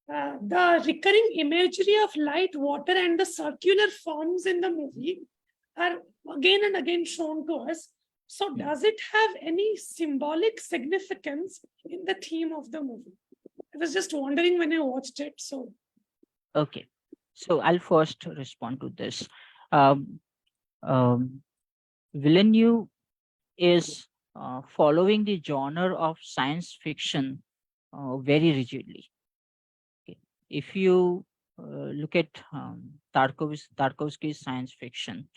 the recurring imagery of light, water, and the circular forms in the movie are again and again shown to us. So, does it have any symbolic significance in the theme of the movie? I was just wondering when I watched it. So, Okay, so I'll first respond to this. Um, Villeneuve is following the genre of science fiction very rigidly. Okay. If you look at Tarkovsky's science fiction,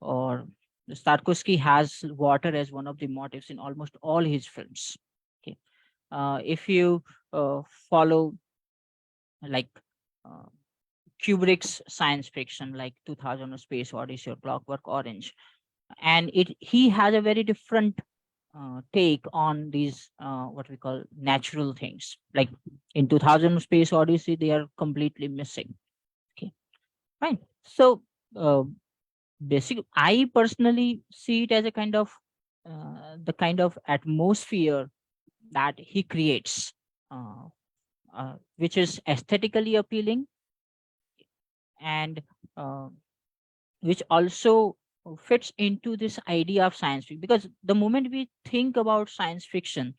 or Tarkovsky has water as one of the motifs in almost all his films. Okay. If you follow like uh, Kubrick's science fiction, like 2000: A Space Odyssey or Clockwork Orange, and he has a very different take on these what we call natural things. Like in 2000: Space Odyssey, they are completely missing. Okay, fine. So basically, I personally see it as a kind of the kind of atmosphere that he creates, uh, which is aesthetically appealing, and uh, which also fits into this idea of science fiction. Because the moment we think about science fiction,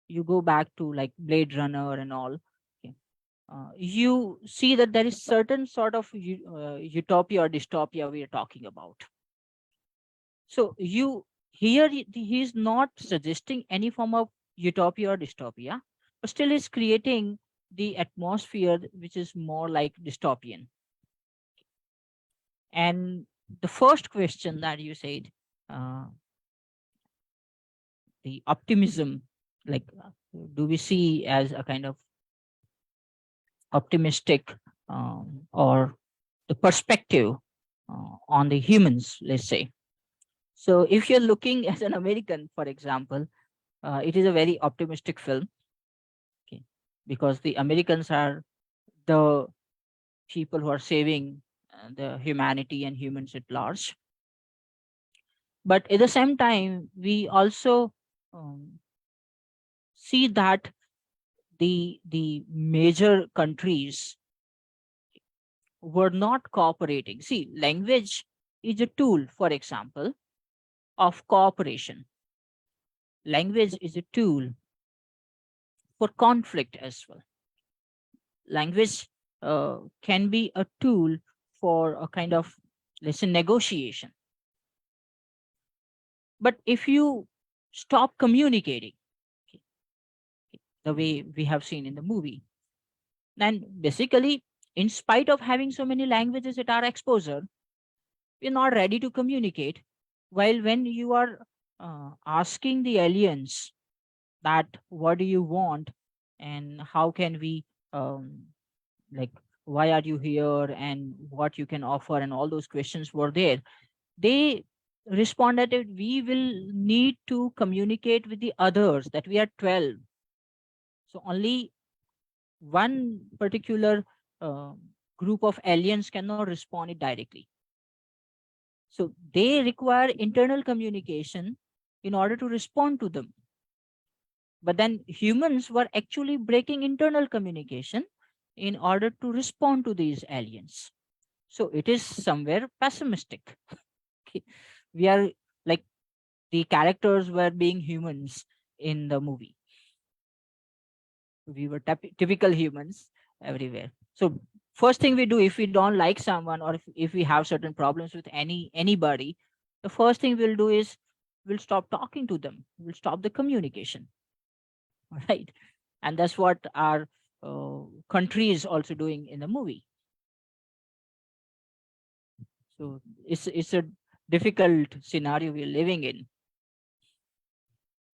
you go back to like Blade Runner and all, okay, you see that there is certain sort of utopia or dystopia we are talking about. So you here he's not suggesting any form of utopia or dystopia, but still is creating the atmosphere which is more like dystopian. And the first question that you said, uh, the optimism, like do we see as a kind of optimistic, or the perspective on the humans, let's say. So if you're looking as an American, for example, it is a very optimistic film. Okay, because the Americans are the people who are saving the humanity and humans at large. But at the same time, we also um, see that the major countries were not cooperating. See, language is a tool, for example, of cooperation. Language is a tool for conflict as well. Language can be a tool for a kind of, let's say, negotiation. But if you stop communicating, okay, the way we have seen in the movie, then basically, in spite of having so many languages at our exposure, we're not ready to communicate. While when you are asking the aliens that what do you want and how can we like why are you here and what you can offer and all those questions were there, they responded that we will need to communicate with the others, that we are 12, so only one particular uh, group of aliens cannot respond it directly. So they require internal communication in order to respond to them. But then humans were actually breaking internal communication in order to respond to these aliens. So it is somewhere pessimistic. Okay. We are like the characters were being humans in the movie. We were typical humans everywhere. So first thing we do, if we don't like someone, or if we have certain problems with anybody, the first thing we'll do is we'll stop talking to them. We'll stop the communication. Right. And that's what our country is also doing in the movie. So it's a difficult scenario we're living in.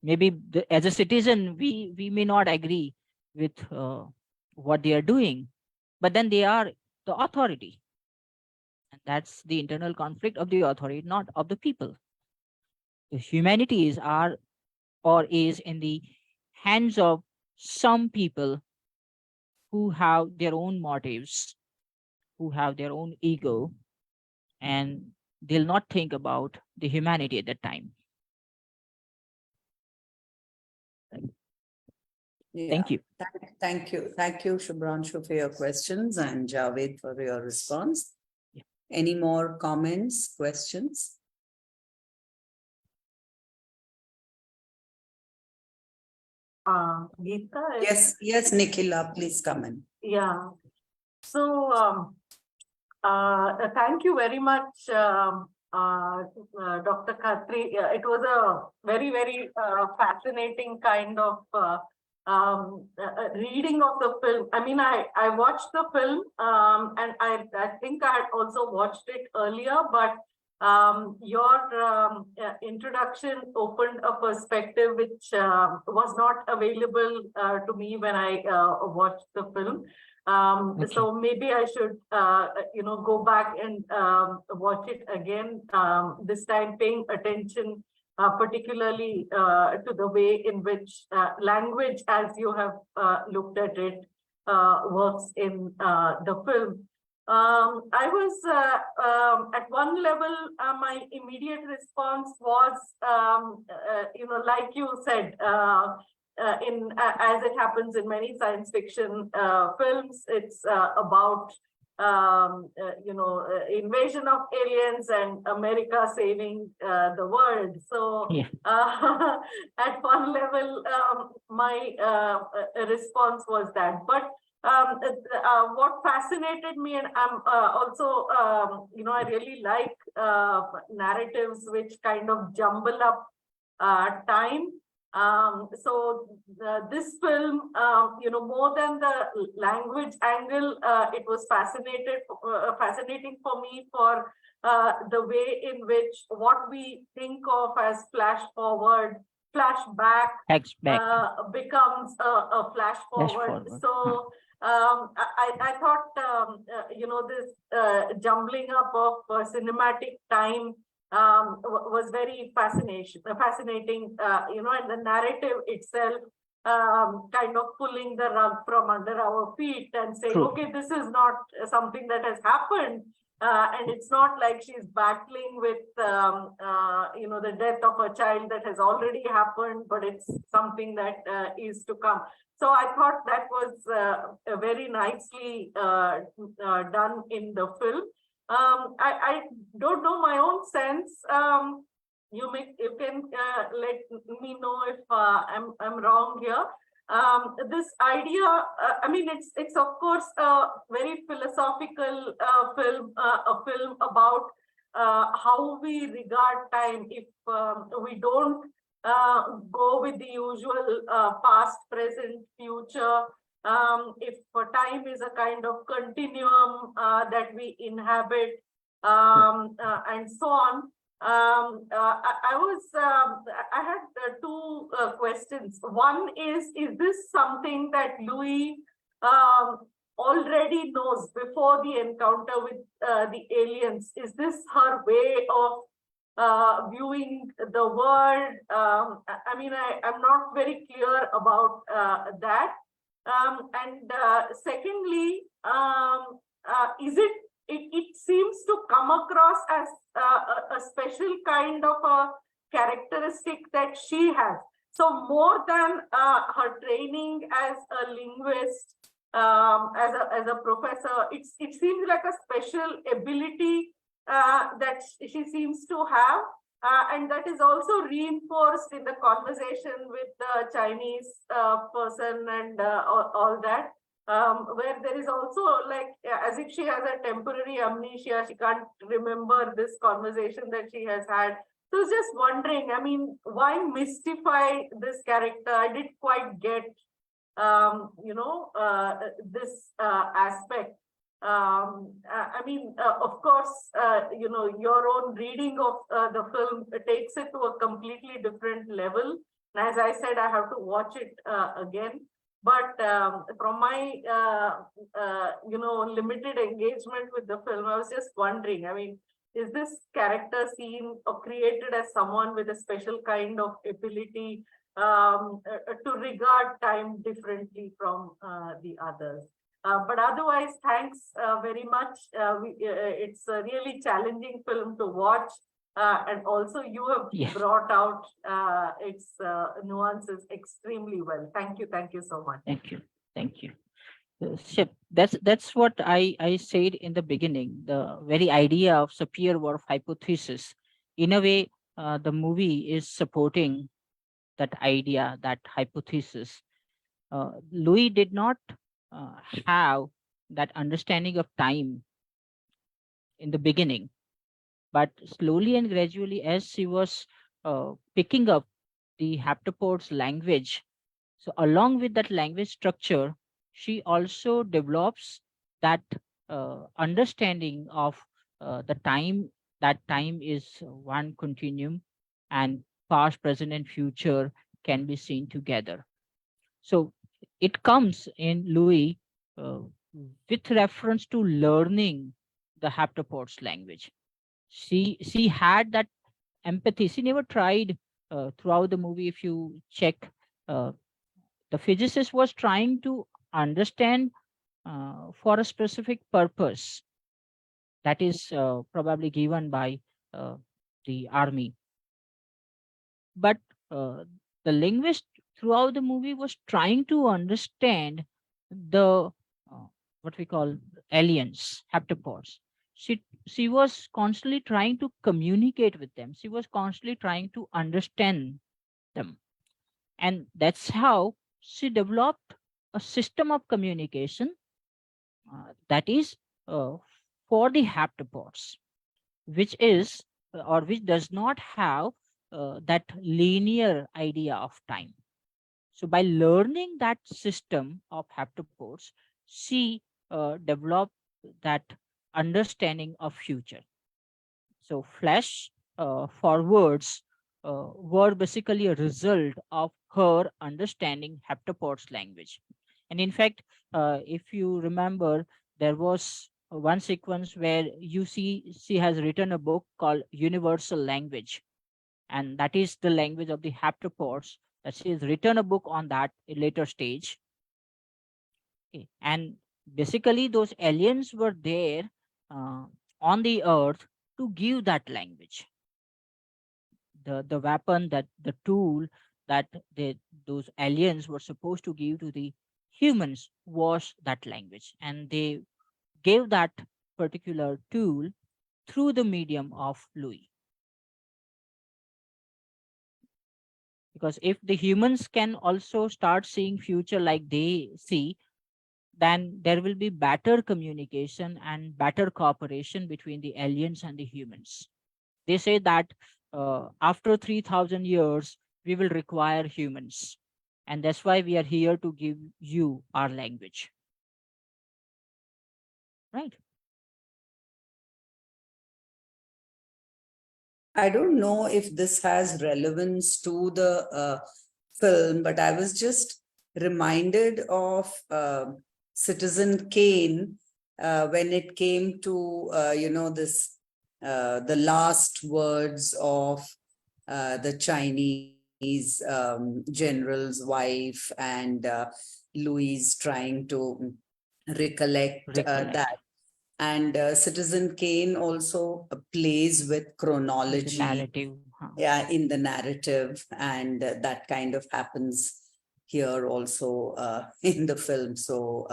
Maybe as a citizen, we may not agree with what they are doing, but then they are the authority. And that's the internal conflict of the authority, not of the people. The humanities are or is in the hands of some people who have their own motives, who have their own ego, and they'll not think about the humanity at that time. Thank you. Thank you. Thank you, Shubhranshu, for your questions, and Javed for your response. Yeah. Any more comments, questions? Geeta? Yes, Nikhila, please come in. Yeah. So, thank you very much, Dr. Khatri. It was a very, very fascinating kind of reading of the film. I mean, I watched the film and I think I had also watched it earlier, but your introduction opened a perspective which was not available to me when I watched the film. Okay. So maybe I should, go back and watch it again, this time paying attention particularly to the way in which language, as you have looked at it, works in the film. I was at one level, my immediate response was, like you said, as it happens in many science fiction films, it's about invasion of aliens and America saving the world. So Yeah. at one level, my response was that. But what fascinated me, and I'm also, I really like narratives which kind of jumble up time. So this film, more than the language angle, it was fascinating for me for the way in which what we think of as flash forward, flashback Back. becomes a flash forward. forward. So I thought, this jumbling up of cinematic time was very fascinating, and the narrative itself kind of pulling the rug from under our feet and saying, True. okay, this is not something that has happened. And it's not like she's battling with, the death of a child that has already happened, but it's something that is to come. So I thought that was very nicely done in the film. I don't know my own sense. You can let me know if I'm wrong here. This idea, it's of course a very philosophical film, a film about how we regard time. If we don't go with the usual past, present, future, if time is a kind of continuum that we inhabit, and so on. I had two questions. One is this something that Louis already knows before the encounter with the aliens? Is this her way of viewing the world? I'm not very clear about that. And secondly, is it seems to come across as a special kind of a characteristic that she has. So more than her training as a linguist, as a professor, it seems like a special ability that she seems to have. And that is also reinforced in the conversation with the Chinese person and all that, where there is also like, as if she has a temporary amnesia, she can't remember this conversation that she has had. So I was just wondering, why mystify this character? I didn't quite get this aspect. I mean, of course, your own reading of the film takes it to a completely different level. And as I said, I have to watch it again. But from my, limited engagement with the film, I was just wondering, I mean, is this character seen or created as someone with a special kind of ability to regard time differently from the others? But otherwise, thanks very much. It's a really challenging film to watch. And also you have Yes. brought out its nuances extremely well. Thank you. Thank you so much. Thank you. Thank you. Ship. That's what I said in the beginning. The very idea of Sapir-Whorf hypothesis, in a way, the movie is supporting that idea, that hypothesis. Louis did not have that understanding of time in the beginning, but slowly and gradually, as she was picking up the haptopods language, so along with that language structure, she also develops that understanding of the time, that time is one continuum, and past, present, and future can be seen together. So it comes in Louis uh, with reference to learning the haptopods language. She had that empathy. She never tried throughout the movie. If you check, uh, the physicist was trying to understand for a specific purpose that is probably given by uh, the army. But uh, the linguist throughout the movie was trying to understand the what we call aliens, haptopods. She was constantly trying to communicate with them. She was constantly trying to understand them, and that's how she developed a system of communication that is uh, for the haptopods, which is or which does not have that linear idea of time. So by learning that system of haptopods, she developed that understanding of future. So flash forwards were basically a result of her understanding haptopods language. And in fact, if you remember, there was one sequence where you see she has written a book called Universal Language, and that is the language of the haptopods. That she has written a book on that a later stage. Okay. And basically, those aliens were there uh, on the earth to give that language. The weapon, that the tool that those aliens were supposed to give to the humans was that language, and they gave that particular tool through the medium of Louis. Because if the humans can also start seeing future like they see, then there will be better communication and better cooperation between the aliens and the humans. They say that after 3000 years we will require humans, and that's why we are here to give you our language, right? I don't know if this has relevance to the film, but I was just reminded of Citizen Kane when it came to, this, the last words of the Chinese general's wife, and Louis trying to recollect Recollect. that. And Citizen Kane also plays with The chronology, narrative. yeah, in the narrative, and that kind of happens here also in the film. So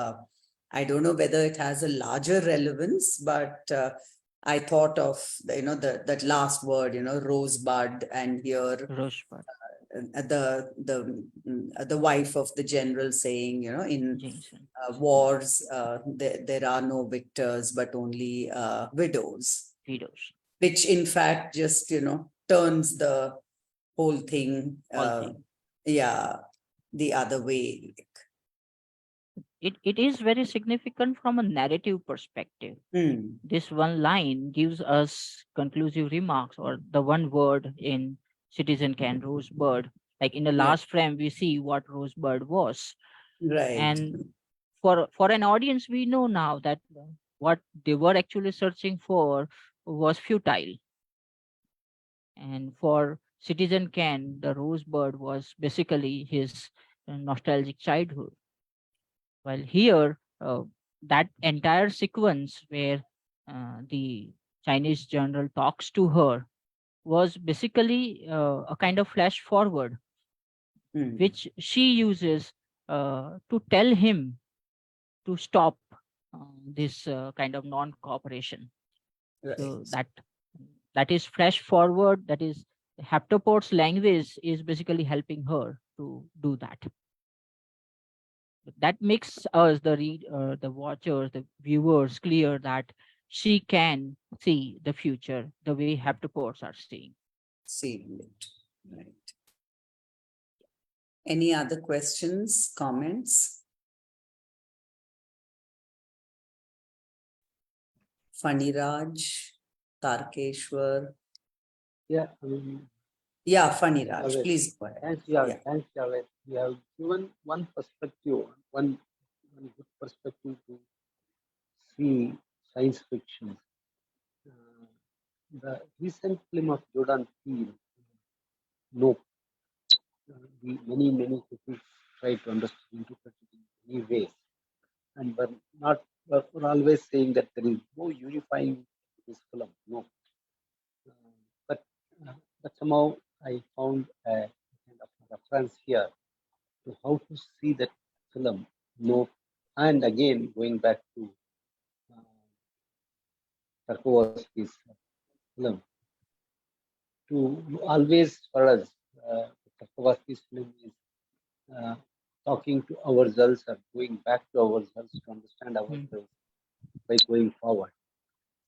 I don't know whether it has a larger relevance, but I thought of that last word, rosebud, and here Rosebud. The wife of the general saying, in Jameson. wars, there are no victors, but only widows, Widows. which in fact just, turns the whole thing, All thing. yeah, the other way. it is very significant from a narrative perspective. Hmm. This one line gives us conclusive remarks, or the one word in Citizen Kane, Rosebud. Like in the Yeah. last frame, we see what Rosebud was. Right. And for an audience, we know now that what they were actually searching for was futile. And for Citizen Kane, the Rosebud was basically his nostalgic childhood. While here, that entire sequence where the Chinese general talks to her was basically a kind of flash forward, Hmm. which she uses to tell him to stop this kind of non-cooperation. So Right. that is flash forward. That is Haptoport's language is basically helping her to do that. That makes us the watchers, the viewers clear that she can see the future the way Haptoports are seeing. Seeing it. Right. Any other questions, comments? Funny Raj, Tarkeshwar. Yeah, I mean, Yeah, Funny Raj, Javed. please go ahead. Thanks, Javed. Yeah. Thanks, Javed. You have given one perspective, one good perspective to see science fiction. The recent film of Jordan Peele, Nope. Many people try to understand, interpret it in many ways, and we're always saying that there is no unifying this film. No, but but somehow I found a kind of reference here to how to see that film. No, and again going back to Tarkovsky's film, to always for us, Tarkovsky's film is uh, talking to ourselves or going back to ourselves to understand ourselves by going forward.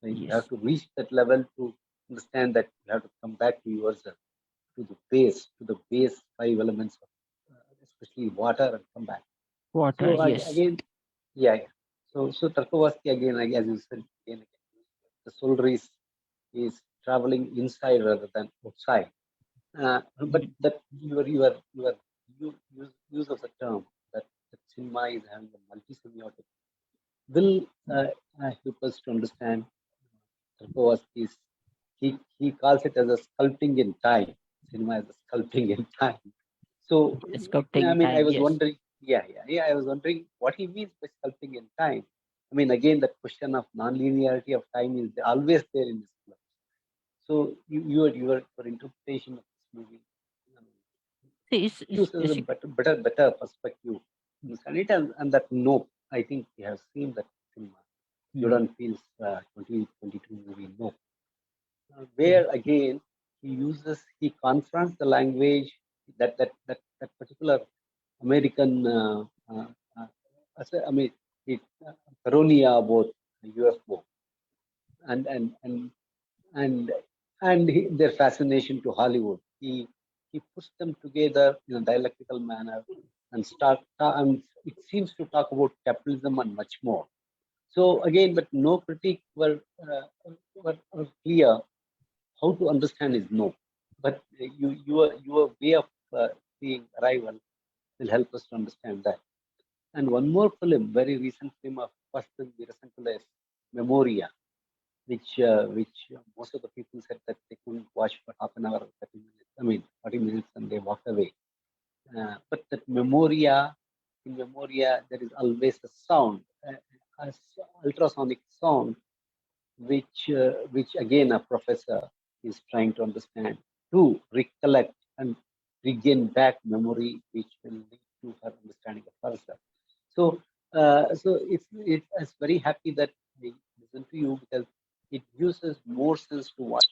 So you Yes. have to reach that level to understand that you have to come back to yourself, to the base five elements, of, especially water, and come back. Water, So yes. again, yeah. So Tarkovsky again, like, as you said, again, the soul is traveling inside rather than outside. But that your use of the term that cinema is having a multi-semiotic will help us to understand Tarkovsky's. He calls it as a sculpting in time. Cinema is a sculpting in time. So I Sculpting mean, I time, was yes. wondering, yeah. I was wondering what he means by sculpting in time. I mean, again, that question of non-linearity of time is always there in this film. So your interpretation of this movie See, gives us a better perspective. Understand it, and that no, I think we have seen that cinema. Jordan Peele's 2022 movie No, where again he confronts the language that particular American I mean it, paranoia about UFO and and their fascination to Hollywood. He puts them together in a dialectical manner and and it seems to talk about capitalism and much more. So again, but no critique were clear how to understand is no. But your way of seeing arrival will help us to understand that. And one more film, very recent film of Pastor Virasankulas, Memoria, which most of the people said that they couldn't watch for half an hour, 30 minutes. I mean, 40 minutes, and they walked away. But that in Memoria, there is always a sound, a ultrasonic sound, which again a professor is trying to understand to recollect and regain back memory, which will lead to her understanding of herself. So it's very happy that I listen to you because it gives us more sense to watch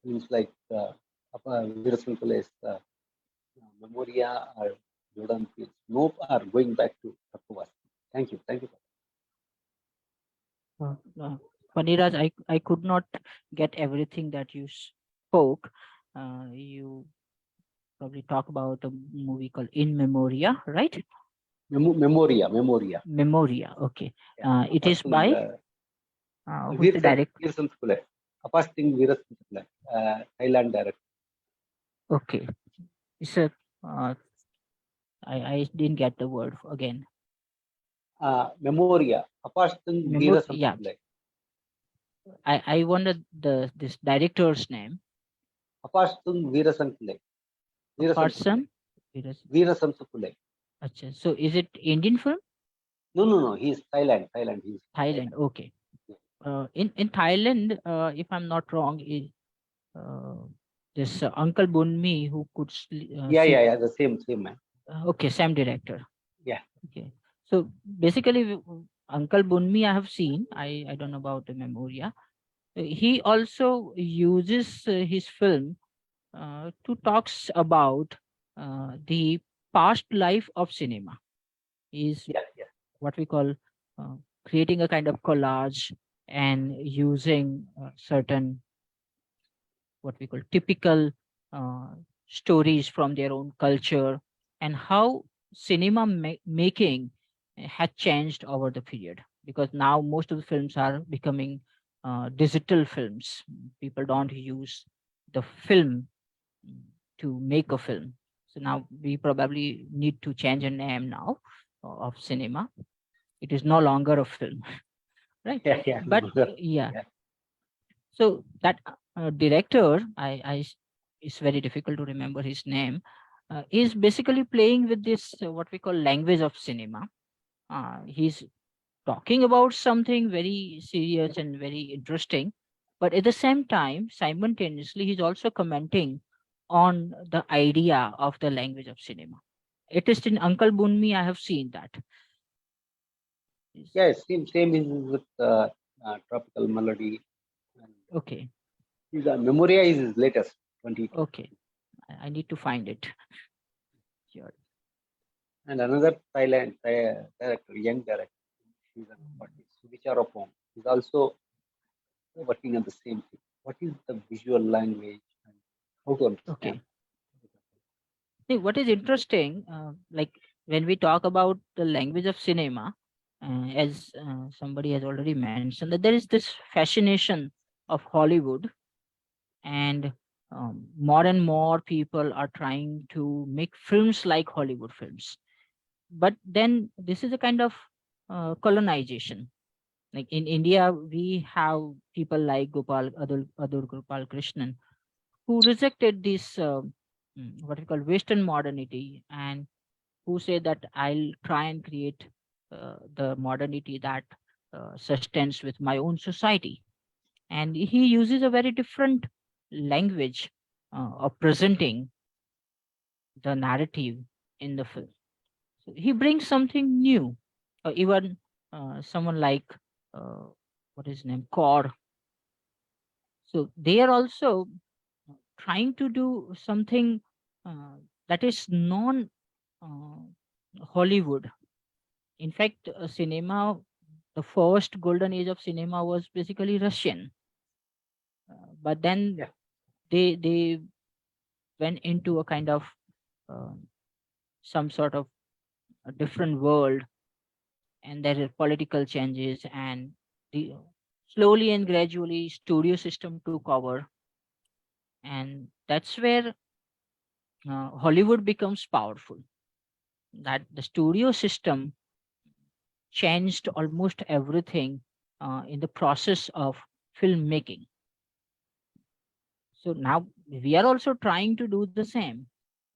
things like Virasankule's Memoria or Jordan Peele's Nope are going back to Tarkovsky. Thank you. Paniraj, I could not get everything that you spoke. You probably talk about a movie called In Memoria, right? Memoria, Memoria. Memoria. Okay. Yeah. It is by who's the director? Veerasan Pillai. Apasting Veerasan Pillai, Thailand director. Okay. It's a I didn't get the word again. Memoria, Apasting Veerasan Yeah. Pillai. I wanted this director's name. Apasting Veerasan Pillai. Person. Veerasan Pillai. Acha. So is it Indian film? No. He's Thailand. He's Thailand. Okay. In Thailand, if I'm not wrong, is this Uncle Bunmi who could Yeah. The same man. Okay, same director. Yeah. Okay. So basically, Uncle Bunmi I have seen. I don't know about the Memoria. He also uses his film to talks about the past life of cinema. Is Yeah. what we call creating a kind of collage and using certain what we call typical uh, stories from their own culture and how cinema making had changed over the period, because now most of the films are becoming digital films. People don't use the film to make a film. So now we probably need to change a name now of cinema. It is no longer a film, right? Yeah. But yeah. So that director, it's very difficult to remember his name, is basically playing with this what we call language of cinema. He's talking about something very serious and very interesting, but at the same time, simultaneously, he's also commenting on the idea of the language of cinema. At least in Uncle Bunmi, I have seen that. Yeah, same is with Tropical Melody. Okay. Memoria is his latest, 20. Okay, I need to find it. Sure. And another Thailand director, young director, she's at 40s, Subicharopong, is also working on the same thing. What is the visual language and how to understand? Okay. See, what is interesting, like when we talk about the language of cinema, as somebody has already mentioned, that there is this fascination of Hollywood, and more and more people are trying to make films like Hollywood films. But then this is a kind of colonization. Like in India, we have people like Adur Gopal Krishnan, who rejected this what we call Western modernity, and who say that I'll try and create the modernity that sustains with my own society. And he uses a very different language of presenting the narrative in the film. So he brings something new. Even someone like what is his name, Kaur. So they are also trying to do something that is non Hollywood. In fact, cinema, the first golden age of cinema was basically Russian. But then they went into a kind of some sort of a different world, and there are political changes, and the slowly and gradually studio system took over, and that's where Hollywood becomes powerful. That the studio system changed almost everything in the process of filmmaking. So now we are also trying to do the same.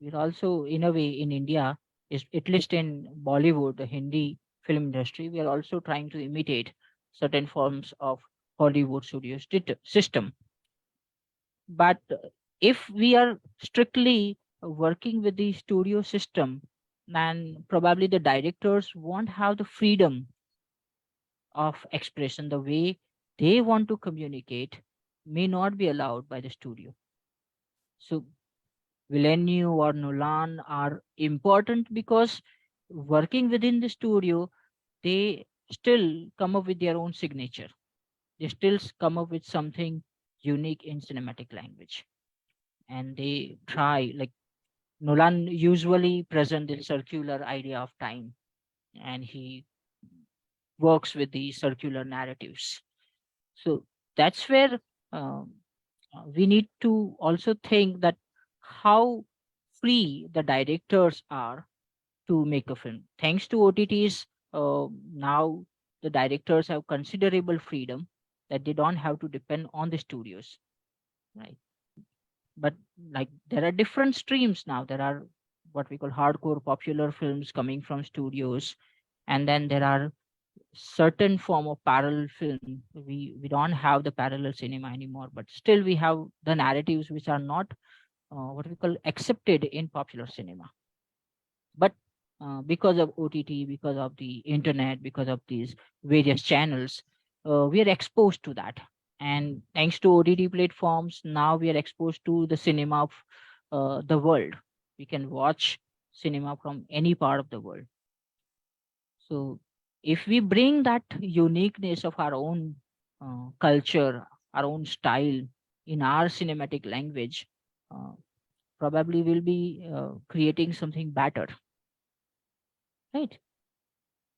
We're also, in a way, in India, is at least in Bollywood, the Hindi film industry, we are also trying to imitate certain forms of Hollywood studio system. But if we are strictly working with the studio system, then probably the directors won't have the freedom of expression. The way they want to communicate may not be allowed by the studio. So Villeneuve or Nolan are important because working within the studio, they still come up with their own signature. They still come up with something unique in cinematic language. And they try, like Nolan usually present the circular idea of time. and he works with the circular narratives. So that's where um, we need to also think that how free the directors are to make a film. Thanks to OTTs, now the directors have considerable freedom that they don't have to depend on the studios, right? But like there are different streams now. There are what we call hardcore popular films coming from studios, and then there are certain form of parallel film. We don't have the parallel cinema anymore, but still we have the narratives which are not what we call accepted in popular cinema. But because of OTT, because of the internet, because of these various channels, we are exposed to that. And thanks to OTT platforms, now we are exposed to the cinema of the world. We can watch cinema from any part of the world. So if we bring that uniqueness of our own culture, our own style in our cinematic language, uh, probably we'll be creating something better, right?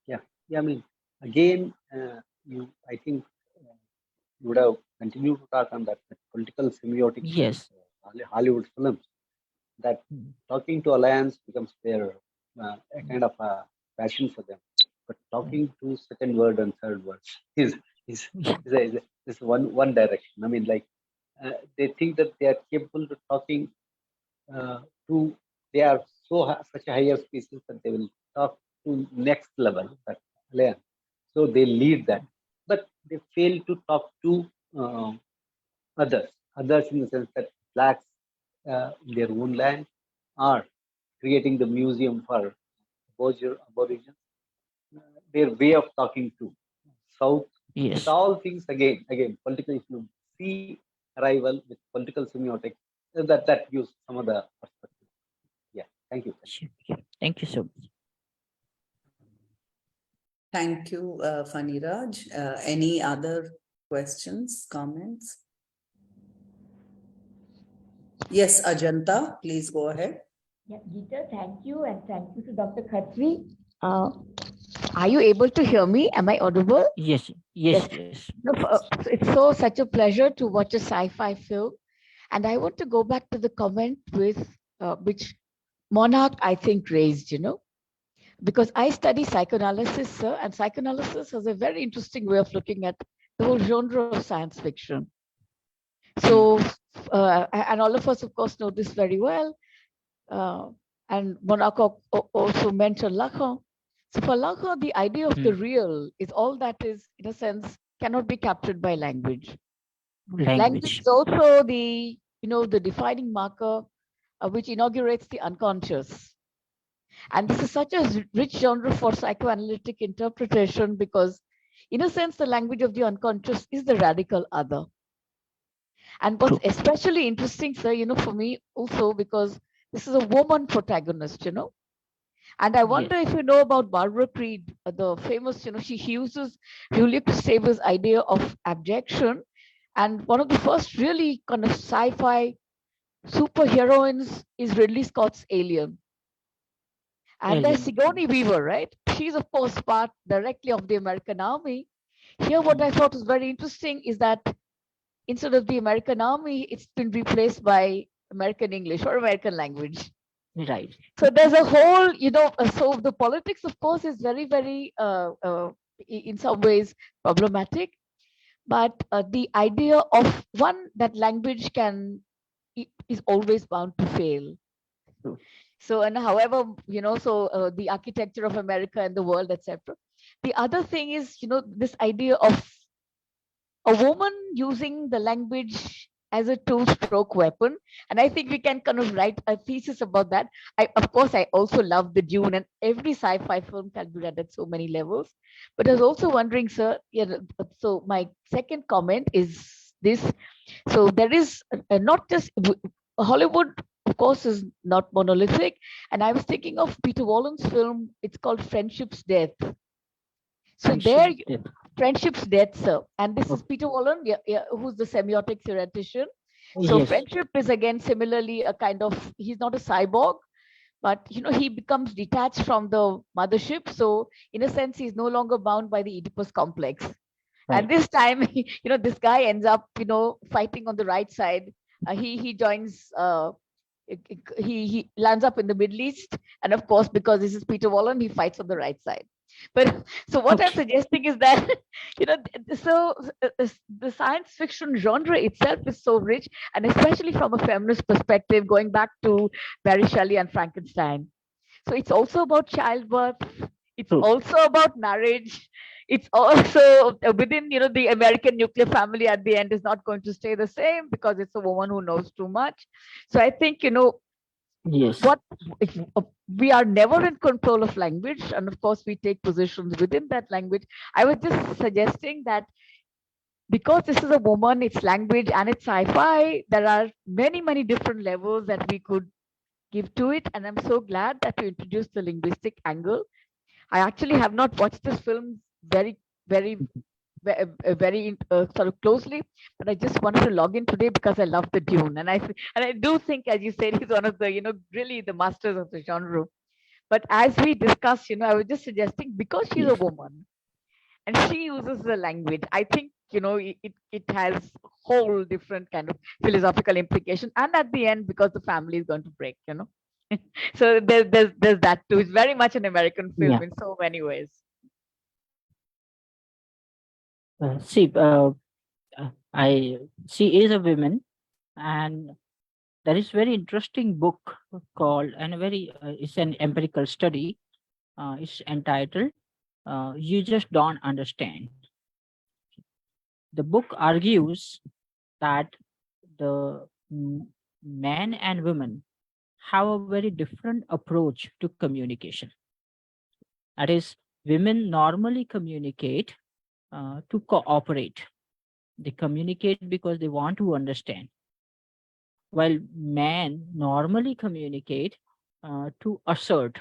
Yeah, yeah. I mean, again, I think you would have continued to talk on that, political semiotics of Yes. Hollywood films. That Mm. talking to alliance becomes their a kind of a passion for them. But talking to second word and third word is is Yeah. is one direction. I mean, like they think that they are capable of talking to. They are such a higher species that they will talk to next level, that alliance. So they lead that, but they fail to talk to uh, others in the sense that blacks in their own land are creating the museum for aborigines. Their way of talking to South, with Yes. all things again, political. If you see arrival with political semiotics, that gives some of the perspective. Yeah, thank you. Sure, sure. Thank you so much. Thank you, Faniraj. Any other questions, comments? Yes, Ajanta, please go ahead. Yeah, Geeta, thank you, and thank you to Dr. Khatri. Are you able to hear me? Am I audible? Yes, yes, yes. No, it's so such a pleasure to watch a sci-fi film, and I want to go back to the comment with which Monarch I think raised. Because I study psychoanalysis, sir, and psychoanalysis has a very interesting way of looking at the whole genre of science fiction. So, and all of us, of course, know this very well. And Monaco also mentioned Lacan. So for Lacan, the idea of the real is all that is, in a sense, cannot be captured by language. Language Language. is also the defining marker which inaugurates the unconscious. And this is such a rich genre for psychoanalytic interpretation because, in a sense, the language of the unconscious is the radical other. And what's True. especially interesting, sir, for me also, because this is a woman protagonist, And I wonder Yes. if you know about Barbara Creed, the famous, she uses Julia Kristeva's idea of abjection. And one of the first really kind of sci-fi superheroines is Ridley Scott's Alien. And there's Alien. Sigourney Weaver, right? She's, of course, part directly of the American Army. Here, what I thought was very interesting is that instead of the American Army, it's been replaced by American English or American language. Right. So there's a whole, so the politics, of course, is very, very, in some ways, problematic. But the idea of one that language is always bound to fail. True. So, and however, so the architecture of America and the world, etc. The other thing is, this idea of a woman using the language as a two-stroke weapon. And I think we can kind of write a thesis about that. Of course, I also love the Dune, and every sci-fi film can be read at so many levels. But I was also wondering, sir, so my second comment is this. So there is not just Hollywood, of course, is not monolithic. And I was thinking of Peter Wallen's film, it's called Friendship's Death. So there, Friendship's Death, sir. And this is Peter Wallen, who's the semiotic theoretician. So Yes. friendship is again similarly a kind of, he's not a cyborg, but he becomes detached from the mothership. So in a sense, he's no longer bound by the Oedipus complex. And Right. this time, this guy ends up, fighting on the right side. He joins. He lands up in the Middle East, and of course, because this is Peter Wallen, he fights on the right side. But so what I'm Okay. suggesting is that so the science fiction genre itself is so rich, and especially from a feminist perspective, going back to Mary Shelley and Frankenstein. So it's also about childbirth. It's True. also about marriage. It's also within, the American nuclear family at the end is not going to stay the same because it's a woman who knows too much. So I think, Yes. what we are never in control of language. And of course, we take positions within that language. I was just suggesting that because this is a woman, it's language and it's sci-fi, there are many, many different levels that we could give to it. And I'm so glad that you introduced the linguistic angle. I actually have not watched this film very, very sort of closely, but I just wanted to log in today because I love the Dune, and I do think, as you said, he's one of the really the masters of the genre. But as we discussed, I was just suggesting because she's a Yes. woman and she uses the language, I think it has whole different kind of philosophical implication, and at the end, because the family is going to break. So there's that too. It's very much an American Yeah. film in so many ways. See, I she is a woman, and there is very interesting book called, and a very it's an empirical study. It's entitled "You Just Don't Understand." The book argues that the man and women have a very different approach to communication. That is, women normally communicate to cooperate. They communicate because they want to understand, while men normally communicate to assert,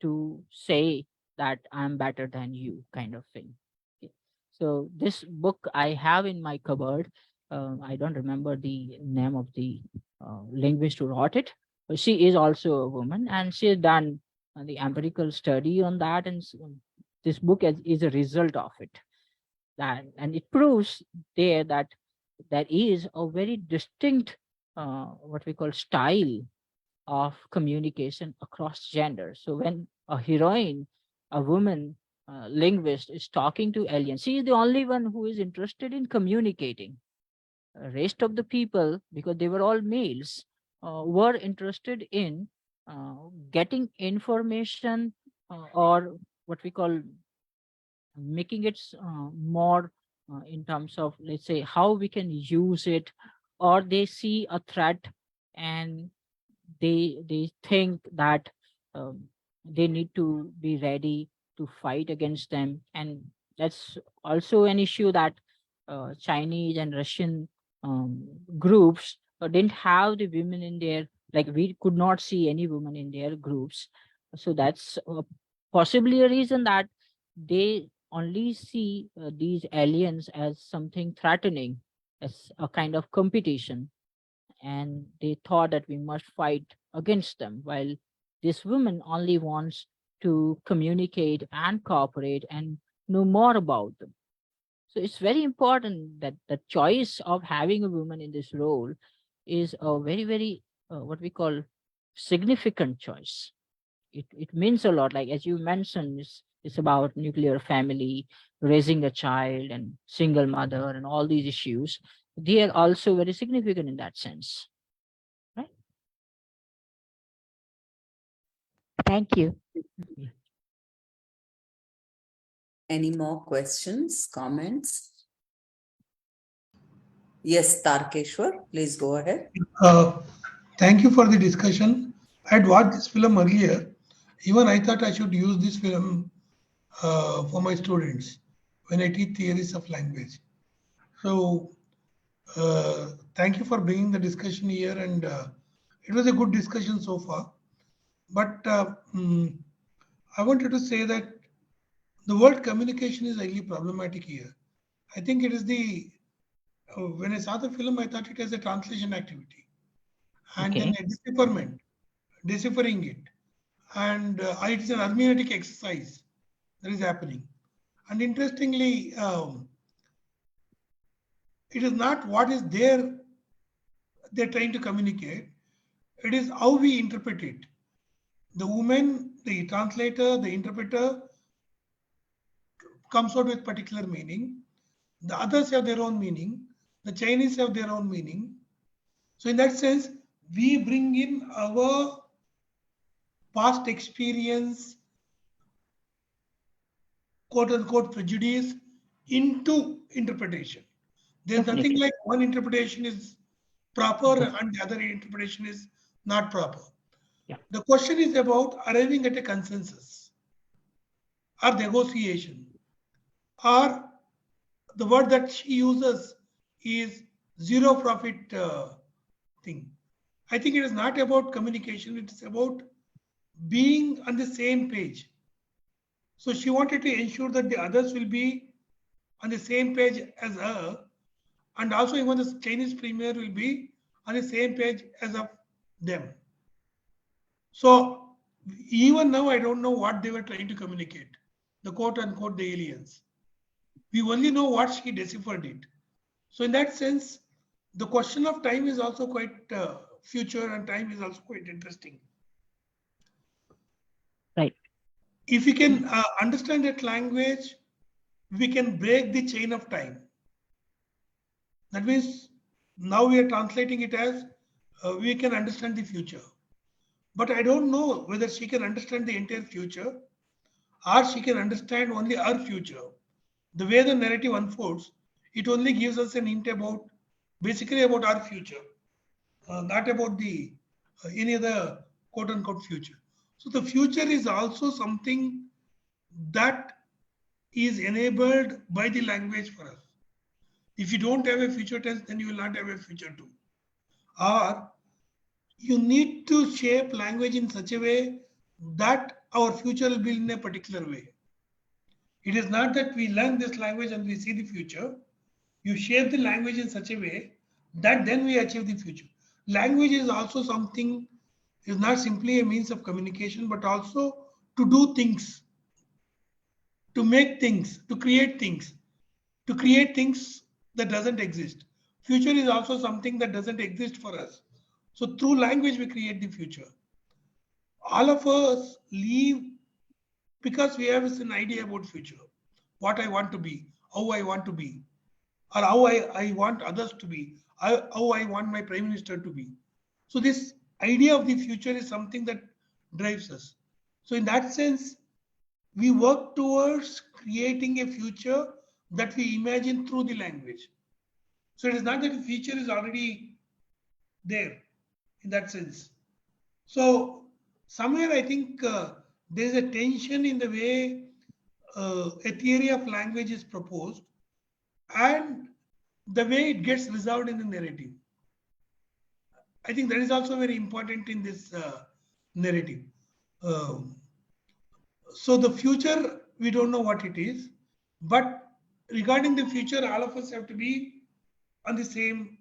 to say that I'm better than you, kind of thing. Okay. So this book I have in my cupboard. I don't remember the name of the linguist who wrote it, but she is also a woman, and she has done the empirical study on that, and this book is a result of it. That, and it proves there that there is a very distinct what we call style of communication across gender. So when a heroine, a woman linguist, is talking to aliens, she is the only one who is interested in communicating. Rest of the people, because they were all males, were interested in getting information, or what we call making it more in terms of, let's say, how we can use it, or they see a threat and they think that they need to be ready to fight against them. And that's also an issue that Chinese and Russian groups didn't have the women in their, like, we could not see any woman in their groups. So that's possibly a reason that they only see these aliens as something threatening, as a kind of competition, and they thought that we must fight against them, while this woman only wants to communicate and cooperate and know more about them. So it's very important that the choice of having a woman in this role is a very, very what we call significant choice. It means a lot. Like, as you mentioned, it's about nuclear family, raising a child, and single mother, and all these issues. They are also very significant in that sense, right? Thank you. Any more questions, comments? Yes, Tarkeshwar, please go ahead. Thank you for the discussion. I had watched this film earlier. Even I thought I should use this film for my students when I teach theories of language. So, thank you for bringing the discussion here, and it was a good discussion so far. But I wanted to say that the word communication is highly problematic here. I think it is when I saw the film, I thought it was a translation activity and then Okay. a decipherment. deciphering it. And it's an hermeneutic exercise that is happening. And interestingly, it is not what is there they're trying to communicate, it is how we interpret it. The woman, the translator, the interpreter comes out with particular meaning. The others have their own meaning. The Chinese have their own meaning. So in that sense, we bring in our past experience, quote unquote prejudice into interpretation. There's nothing Definitely. like one interpretation is proper Def- and the other interpretation is not proper. Yeah. The question is about arriving at a consensus or negotiation, or the word that she uses is zero profit thing. I think it is not about communication, it is about being on the same page. So she wanted to ensure that the others will be on the same page as her, and also even the Chinese premier will be on the same page as of them. So even now, I don't know what they were trying to communicate, the quote unquote the aliens. We only know what she deciphered it. So in that sense, the question of time is also quite future, and time is also quite interesting. Right. If we can understand that language, we can break the chain of time. That means now we are translating it as we can understand the future. But I don't know whether she can understand the entire future or she can understand only her future. The way the narrative unfolds, it only gives us an hint about basically about our future, not about the any other quote unquote future. So the future is also something that is enabled by the language for us. If you don't have a future tense, then you will not have a future too. Or you need to shape language in such a way that our future will be in a particular way. It is not that we learn this language and we see the future. You shape the language in such a way that then we achieve the future. Language is also something, is not simply a means of communication, but also to do things, to make things, to create things that doesn't exist. Future is also something that doesn't exist for us. So through language, we create the future. All of us live because we have an idea about future, what I want to be, how I want to be, or how I want others to be, how I want my prime minister to be. So this idea of the future is something that drives us. So in that sense, we work towards creating a future that we imagine through the language. So it is not that the future is already there in that sense. So somewhere I think there is a tension in the way a theory of language is proposed and the way it gets resolved in the narrative. I think that is also very important in this narrative. Um, so the future, we don't know what it is, but regarding the future, all of us have to be on the same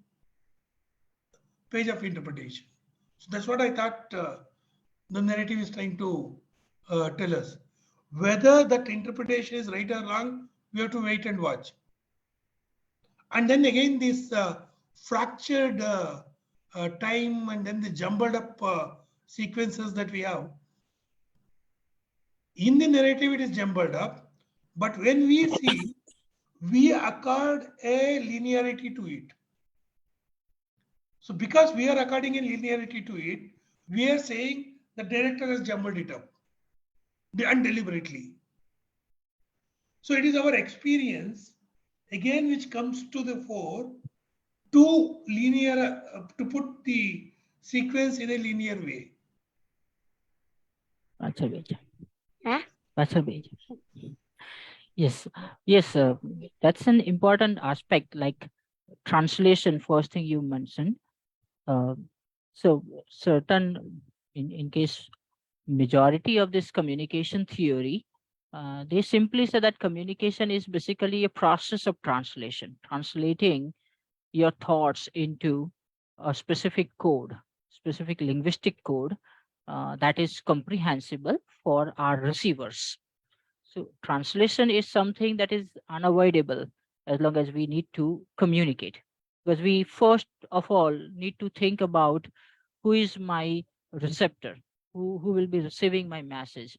page of interpretation. So that's what I thought the narrative is trying to tell us. Whether that interpretation is right or wrong, we have to wait and watch. And then again, this fractured time and then the jumbled up sequences that we have. In the narrative, it is jumbled up, but when we see, we accord a linearity to it. So because we are according a linearity to it, we are saying the director has jumbled it up and deliberately. So it is our experience again which comes to the fore to linear to put the sequence in a linear way. Yes, yes, that's an important aspect, like translation, first thing you mentioned. So certain, in case majority of this communication theory, they simply say that communication is basically a process of translation, translating your thoughts into a specific code, specific linguistic code, that is comprehensible for our receivers. So translation is something that is unavoidable as long as we need to communicate. Because we first of all need to think about who is my receptor, who will be receiving my message.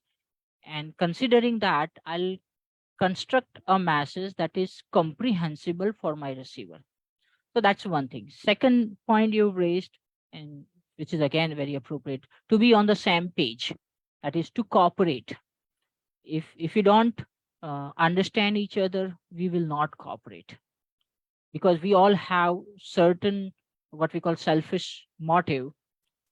And considering that, I'll construct a message that is comprehensible for my receiver. So that's one thing. Second point you've raised, and which is again very appropriate, to be on the same page. That is to cooperate. If we don't understand each other, we will not cooperate, because we all have certain what we call selfish motive,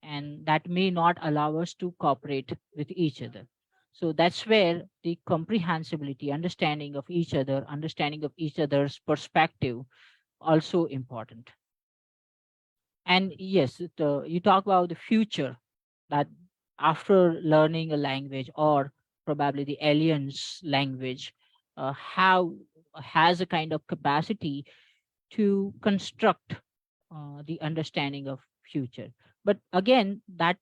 and that may not allow us to cooperate with each other. So that's where the comprehensibility, understanding of each other's perspective, also important. And yes, you talk about the future, that after learning a language, or probably the alien's language, how has a kind of capacity to construct the understanding of future. But again, that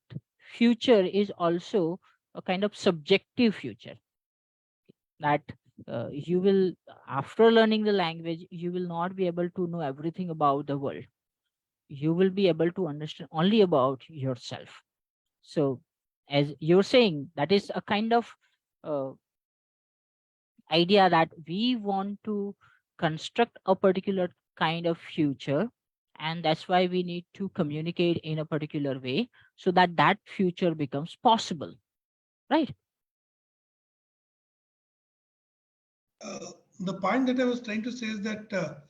future is also a kind of subjective future, that you will, after learning the language, you will not be able to know everything about the world. You will be able to understand only about yourself. So as you're saying, that is a kind of uh, idea that we want to construct a particular kind of future, and that's why we need to communicate in a particular way so that that future becomes possible, right? The point that I was trying to say is that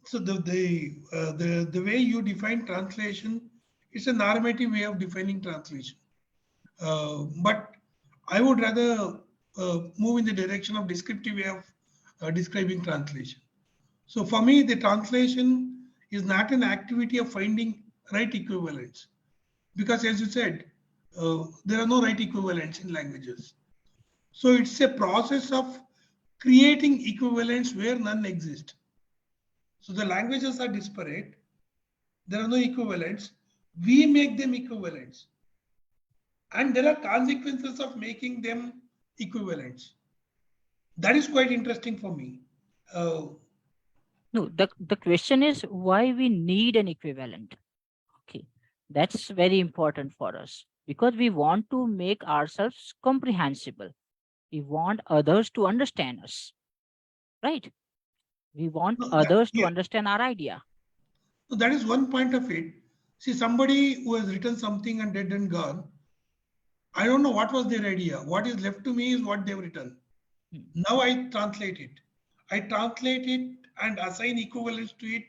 so the way you define translation, it's a normative way of defining translation. But I would rather move in the direction of descriptive way of describing translation. So for me, the translation is not an activity of finding right equivalents, because as you said, there are no right equivalents in languages. So it's a process of creating equivalents where none exist. So the languages are disparate. There are no equivalents. We make them equivalents. And there are consequences of making them equivalents. That is quite interesting for me. No, the question is why we need an equivalent. Okay, that's very important for us, because we want to make ourselves comprehensible. We want others to understand us, right? We want No, others to yeah, understand our idea. so that is one point of it. See, somebody who has written something and dead and gone, I don't know what was their idea. What is left to me is what they've written. Hmm. Now I translate it. I translate it and assign equivalence to it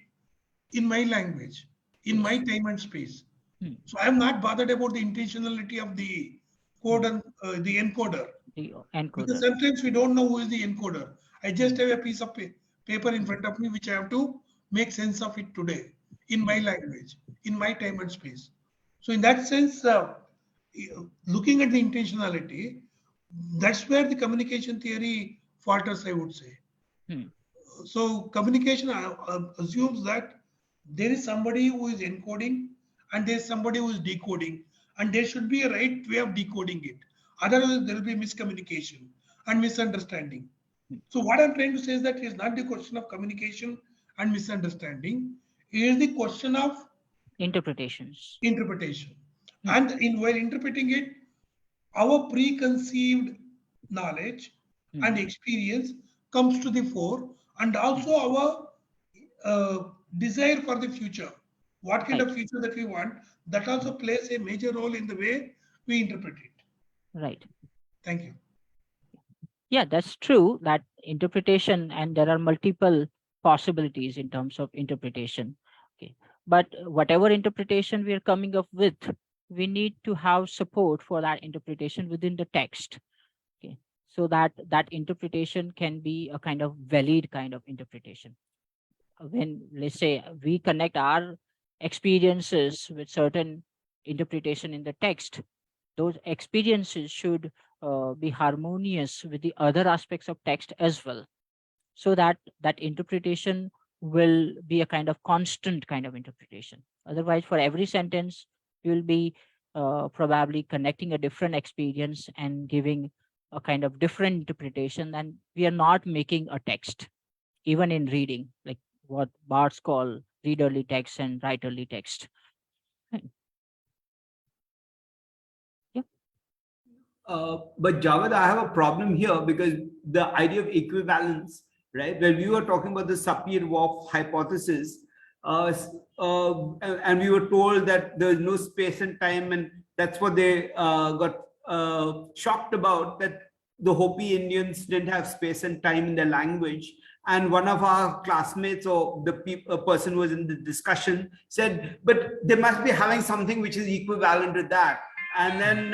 in my language, in my Yes. time and space. Hmm. So I am not bothered about the intentionality of the code and the encoder, The because encoder. sometimes we don't know who is the encoder. I just have a piece of paper in front of me which I have to make sense of it today in my language, in my time and space. So in that sense, looking at the intentionality, that's where the communication theory falters, I would say. Hmm. So communication assumes that there is somebody who is encoding and there is somebody who is decoding, and there should be a right way of decoding it. Otherwise, there will be miscommunication and misunderstanding. Hmm. So what I'm trying to say is that it's not the question of communication and misunderstanding. It is the question of Interpretations. interpretation. Hmm. And in while interpreting it, our preconceived knowledge Hmm. and experience comes to the fore, and Hmm. also our desire for the future, what kind Right. of future that we want, that also plays a major role in the way we interpret it. Right. Thank you. Yeah, that's true, that interpretation, and there are multiple possibilities in terms of interpretation. Okay. But whatever interpretation we are coming up with, we need to have support for that interpretation within the text. Okay. So that that interpretation can be a kind of valid kind of interpretation. When, let's say, we connect our experiences with certain interpretation in the text, those experiences should be harmonious with the other aspects of text as well, so that that interpretation will be a kind of constant kind of interpretation. Otherwise, for every sentence, you will be probably connecting a different experience and giving a kind of different interpretation, then we are not making a text, even in reading, like what bards call readerly text and writerly text. Right. Yeah. But Javed, I have a problem here because the idea of equivalence, right? When we were talking about the Sapir-Whorf hypothesis, and we were told that there is no space and time, and that's what they got shocked about, that the Hopi Indians didn't have space and time in their language. And one of our classmates, or the person who was in the discussion, said, but they must be having something which is equivalent to that. And then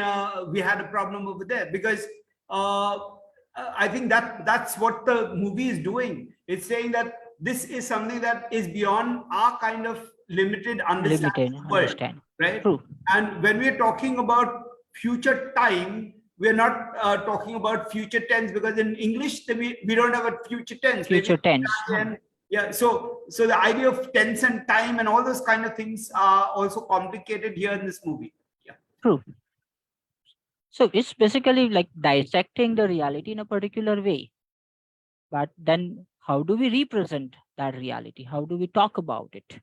we had a problem over there, because I think that's what the movie is doing. It's saying that this is something that is beyond our kind of limited understanding Limited of the world, understand. right? True. And when we're talking about future time, we're not talking about future tense, because in English we don't have a future tense. Future tense. And yeah, so the idea of tense and time and all those kind of things are also complicated here in this movie. Yeah. True. So it's basically like dissecting the reality in a particular way. But then how do we represent that reality? How do we talk about it?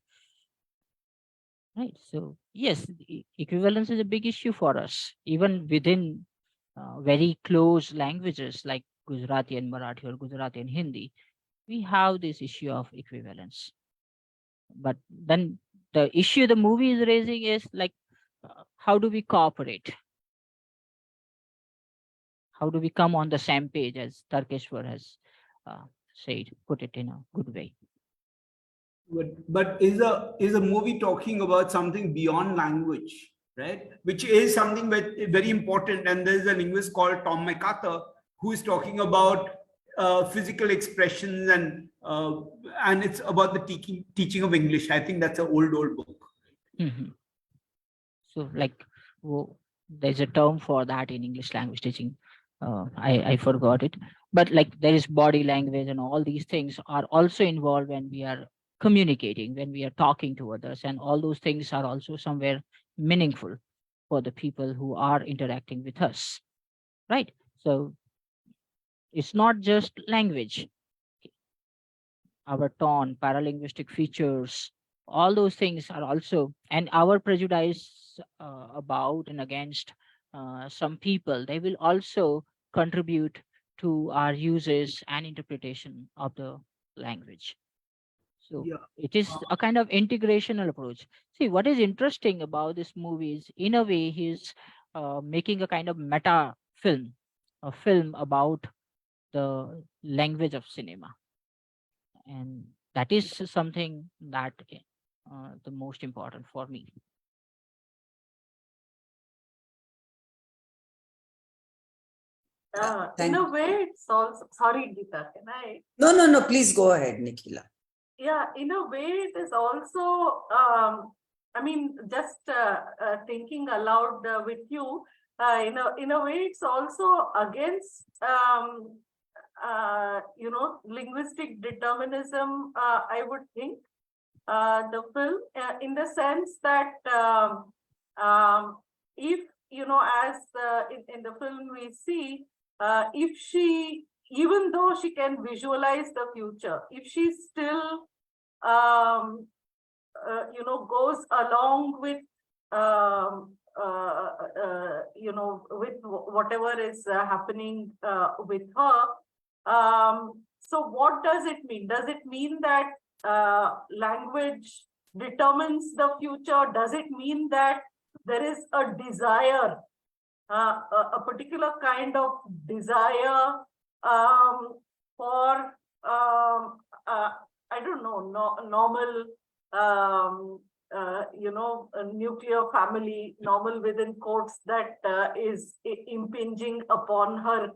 Right. So yes, equivalence is a big issue for us, even within very close languages like Gujarati and Marathi, or Gujarati and Hindi. We have this issue of equivalence. But then the issue the movie is raising is like, how do we cooperate? How do we come on the same page, as Tarkeshwar has said, put it in a good way? But is a movie talking about something beyond language, right? Which is something very important. And there's a linguist called Tom MacArthur who is talking about physical expressions, and it's about the teaching of English. I think that's an old book. Mm-hmm. So like, there's a term for that in English language teaching. I forgot it, but like there is body language, and all these things are also involved when we are communicating, when we are talking to others, and all those things are also somewhere meaningful for the people who are interacting with us, right? So it's not just language. Our tone, paralinguistic features, all those things are also, and our prejudice about and against some people, they will also contribute to our uses and interpretation of the language. So Yeah. it is a kind of integrational approach. See, what is interesting about this movie is, in a way, he's making a kind of meta film, a film about the language of cinema. And that is something that the most important for me. In a way, it's also, sorry, Geeta, can I? No, please go ahead, Nikhila. Yeah, in a way, it is also, I mean, just thinking aloud with you, in a way, it's also against, linguistic determinism, I would think, the film, in the sense that if, as in the film we see, if she, even though she can visualize the future, if she still, goes along with, with whatever is happening with her. So what does it mean? Does it mean that language determines the future? Does it mean that there is a desire, a particular kind of desire for, I don't know, normal, a nuclear family, normal within quotes, that is impinging upon her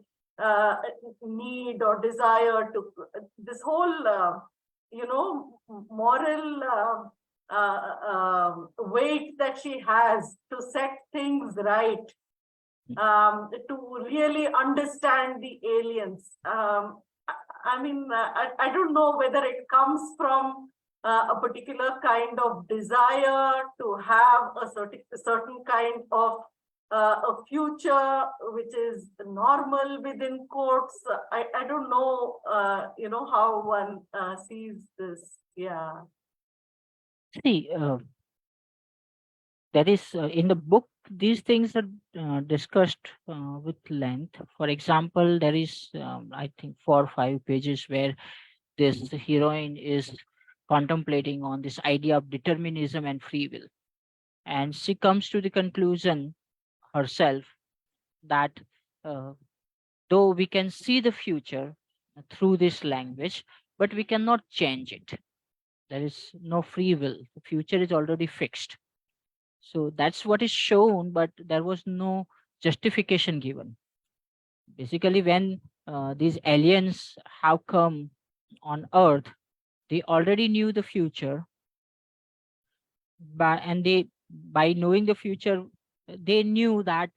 need or desire to, this whole, moral weight that she has to set things right, to really understand the aliens. I mean, I don't know whether it comes from a particular kind of desire to have a certain kind of a future which is normal within quotes. I don't know, how one sees this. Yeah. See, there is in the book, these things are discussed with length. For example, there is, I think, 4 or 5 pages where this heroine is contemplating on this idea of determinism and free will. And she comes to the conclusion herself that uh, though we can see the future through this language, but we cannot change it. There is no free will. The future is already fixed. So that's what is shown, but there was no justification given. Basically, when these aliens have come on Earth, they already knew the future, and by knowing the future, they knew that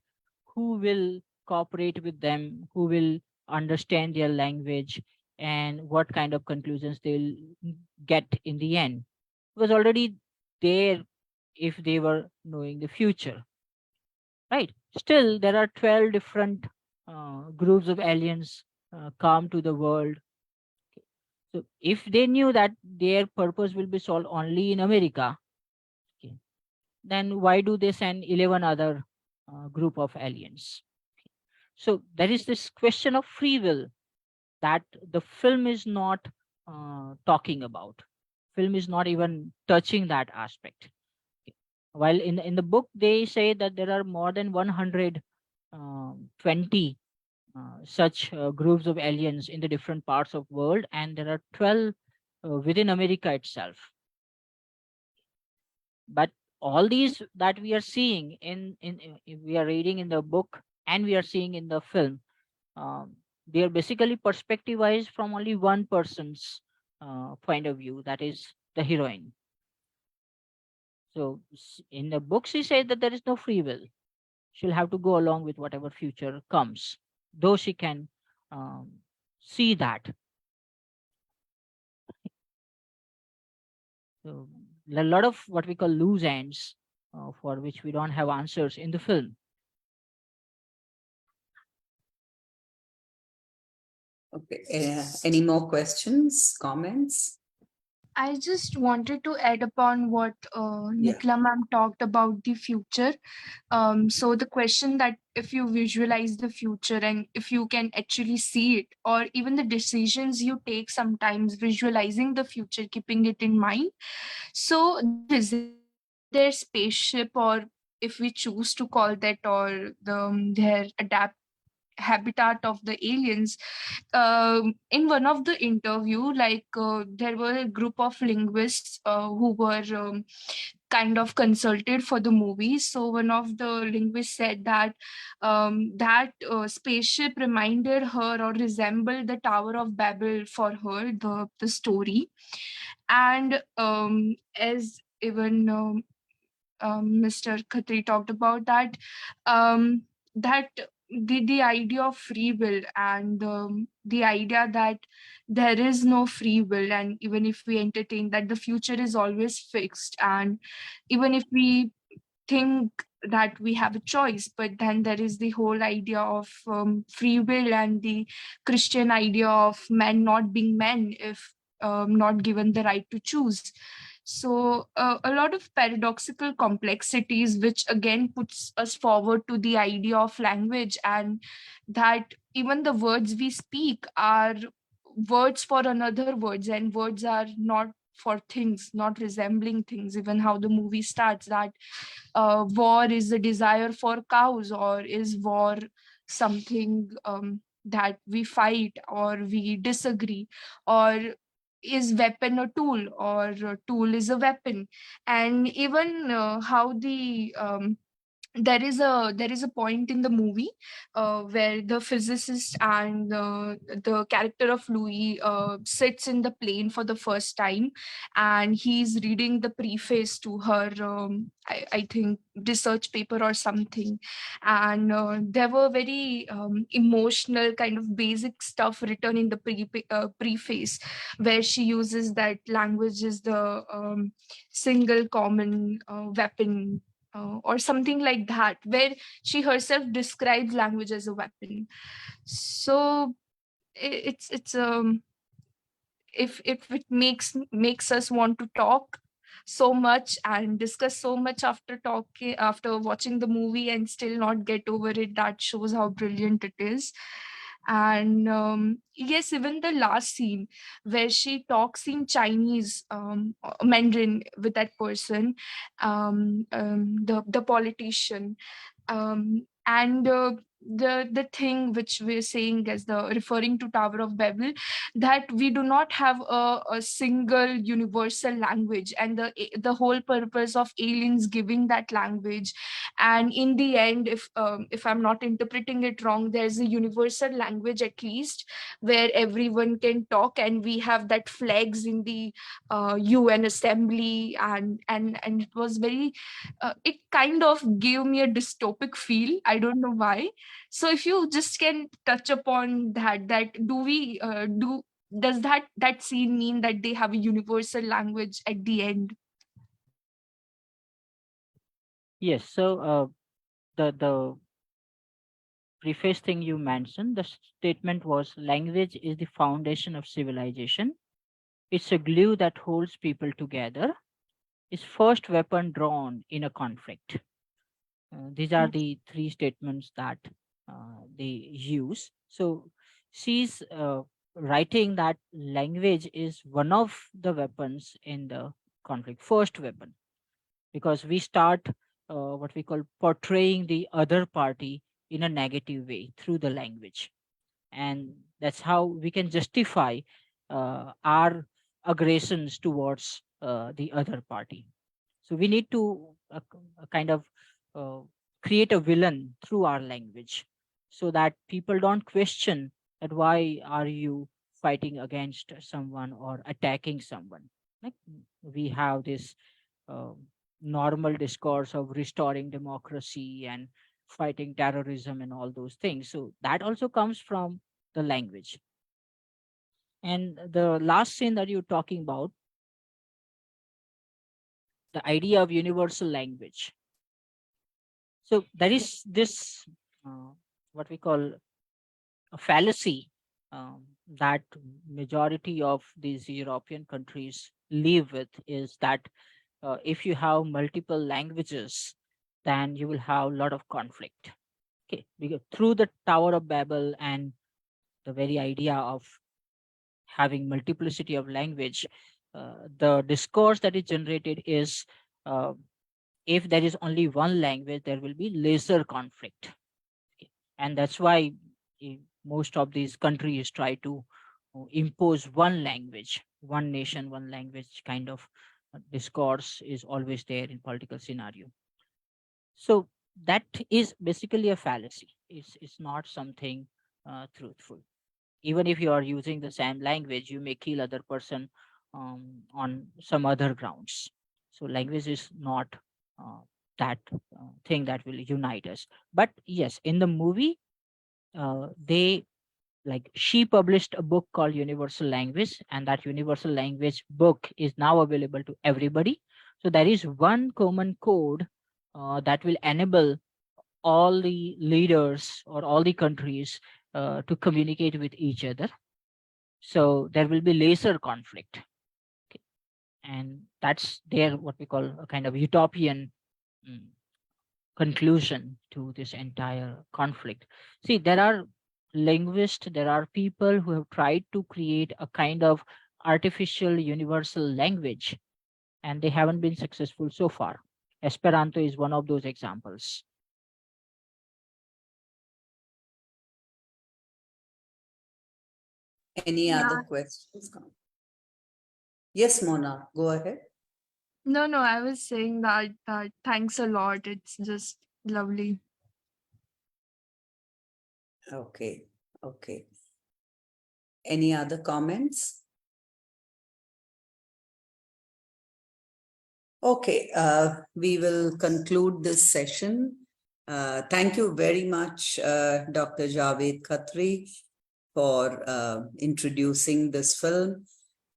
who will cooperate with them, who will understand their language, and what kind of conclusions they'll get in the end. It was already there if they were knowing the future, right? Still, there are 12 different groups of aliens come to the world. So, if they knew that their purpose will be solved only in America, okay, then why do they send 11 other group of aliens? So there is this question of free will that the film is not talking about. Film is not even touching that aspect. While in the book they say that there are more than 120 such groups of aliens in the different parts of world, and there are 12 within America itself. But all these that we are seeing we are reading in the book and we are seeing in the film, they are basically perspectivized from only one person's point of view, that is the heroine. So in the book she said that there is no free will. She'll have to go along with whatever future comes, though she can um, see that. So a lot of what we call loose ends for which we don't have answers in the film. Okay. Any more questions, comments? I just wanted to add upon what Yeah. Nicola ma'am talked about the future. So the question that if you visualize the future and if you can actually see it, or even the decisions you take sometimes visualizing the future, keeping it in mind. So their spaceship, or if we choose to call that, or their adapt habitat of the aliens, in one of the interview, like there were a group of linguists who were kind of consulted for the movie. So one of the linguists said that that spaceship reminded her or resembled the Tower of Babel for her, the story. And as even Mr. Khatri talked about that, that the idea of free will, and the idea that there is no free will, and even if we entertain that the future is always fixed, and even if we think that we have a choice, but then there is the whole idea of free will, and the Christian idea of men not being men if not given the right to choose. So a lot of paradoxical complexities, which again puts us forward to the idea of language, and that even the words we speak are words for another words, and words are not for things, not resembling things. Even how the movie starts, that war is a desire for cows, or is war something that we fight or we disagree, or is weapon a tool, or a tool is a weapon. And even how the there is a point in the movie where the physicist and the character of Louis sits in the plane for the first time, and he's reading the preface to her I think research paper or something. And there were very emotional kind of basic stuff written in the preface, where she uses that language is the single common weapon, or something like that, where she herself describes language as a weapon. So it's if it makes us want to talk so much and discuss so much after watching the movie and still not get over it, that shows how brilliant it is. And yes, even the last scene where she talks in Chinese, Mandarin, with that person, the politician, and the thing which we're saying as the referring to Tower of Babel, that we do not have a single universal language, and the whole purpose of aliens giving that language. And in the end, if I'm not interpreting it wrong, there's a universal language at least where everyone can talk, and we have that flags in the UN assembly. And it was very it kind of gave me a dystopic feel. I don't know why. So if you just can touch upon that do we do does that scene mean that they have a universal language at the end? Yes. So the preface thing you mentioned, the statement was language is the foundation of civilization. It's a glue that holds people together. It's first weapon drawn in a conflict. These are the three statements that they use. So she's writing that language is one of the weapons in the conflict, first weapon, because we start what we call portraying the other party in a negative way through the language, and that's how we can justify our aggressions towards the other party. So we need to kind of uh, create a villain through our language, so that people don't question that why are you fighting against someone or attacking someone. Like, we have this uh, normal discourse of restoring democracy and fighting terrorism and all those things. So that also comes from the language. And the last scene that you're talking about, the idea of universal language. So there is this what we call a fallacy that majority of these European countries live with, is that if you have multiple languages, then you will have a lot of conflict. Okay, because through the Tower of Babel and the very idea of having multiplicity of language, the discourse that is generated is uh, if there is only one language, there will be lesser conflict. Okay. And that's why most of these countries try to impose one language, one nation, one language kind of discourse is always there in political scenario. So that is basically a fallacy. It's not something truthful. Even if you are using the same language, you may kill other person on some other grounds. So language is not uh, that thing that will unite us. But yes, in the movie, they, like, she published a book called Universal Language, and that Universal Language book is now available to everybody. So there is one common code that will enable all the leaders or all the countries to communicate with each other. So there will be lesser conflict. Okay. And that's their what we call a kind of utopian mm, conclusion to this entire conflict. See, there are linguists, there are people who have tried to create a kind of artificial universal language, and they haven't been successful so far. Esperanto is one of those examples. Any Yeah. other questions? Yes, Mona, go ahead. No, I was saying that thanks a lot. It's just Lovely. Okay, okay. Any other comments? Okay, we will conclude this session. Thank you very much, Dr. Javed Khatri, for introducing this film.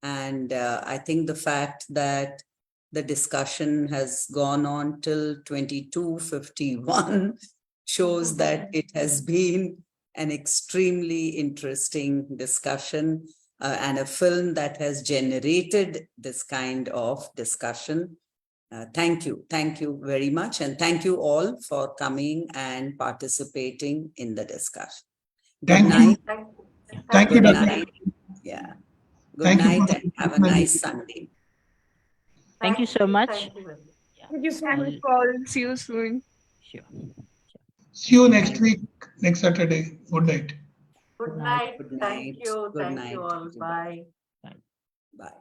And I think the fact that the discussion has gone on till 22:51 shows that it has been an extremely interesting discussion and a film that has generated this kind of discussion. Thank you. Thank you very much. And thank you all for coming and participating in the discussion. Good Thank you. night. Thank you. Thank you, Good Dr. night. Yeah. Good Thank you night for and have a nice Sunday. Thank you so much. Thank you. Thank you so Thank much. you all. See you soon. Sure. See you next week, next Saturday. Good night. Good night. night. Good Thank night. you. Good Thank night, you all. everybody. Bye. Bye.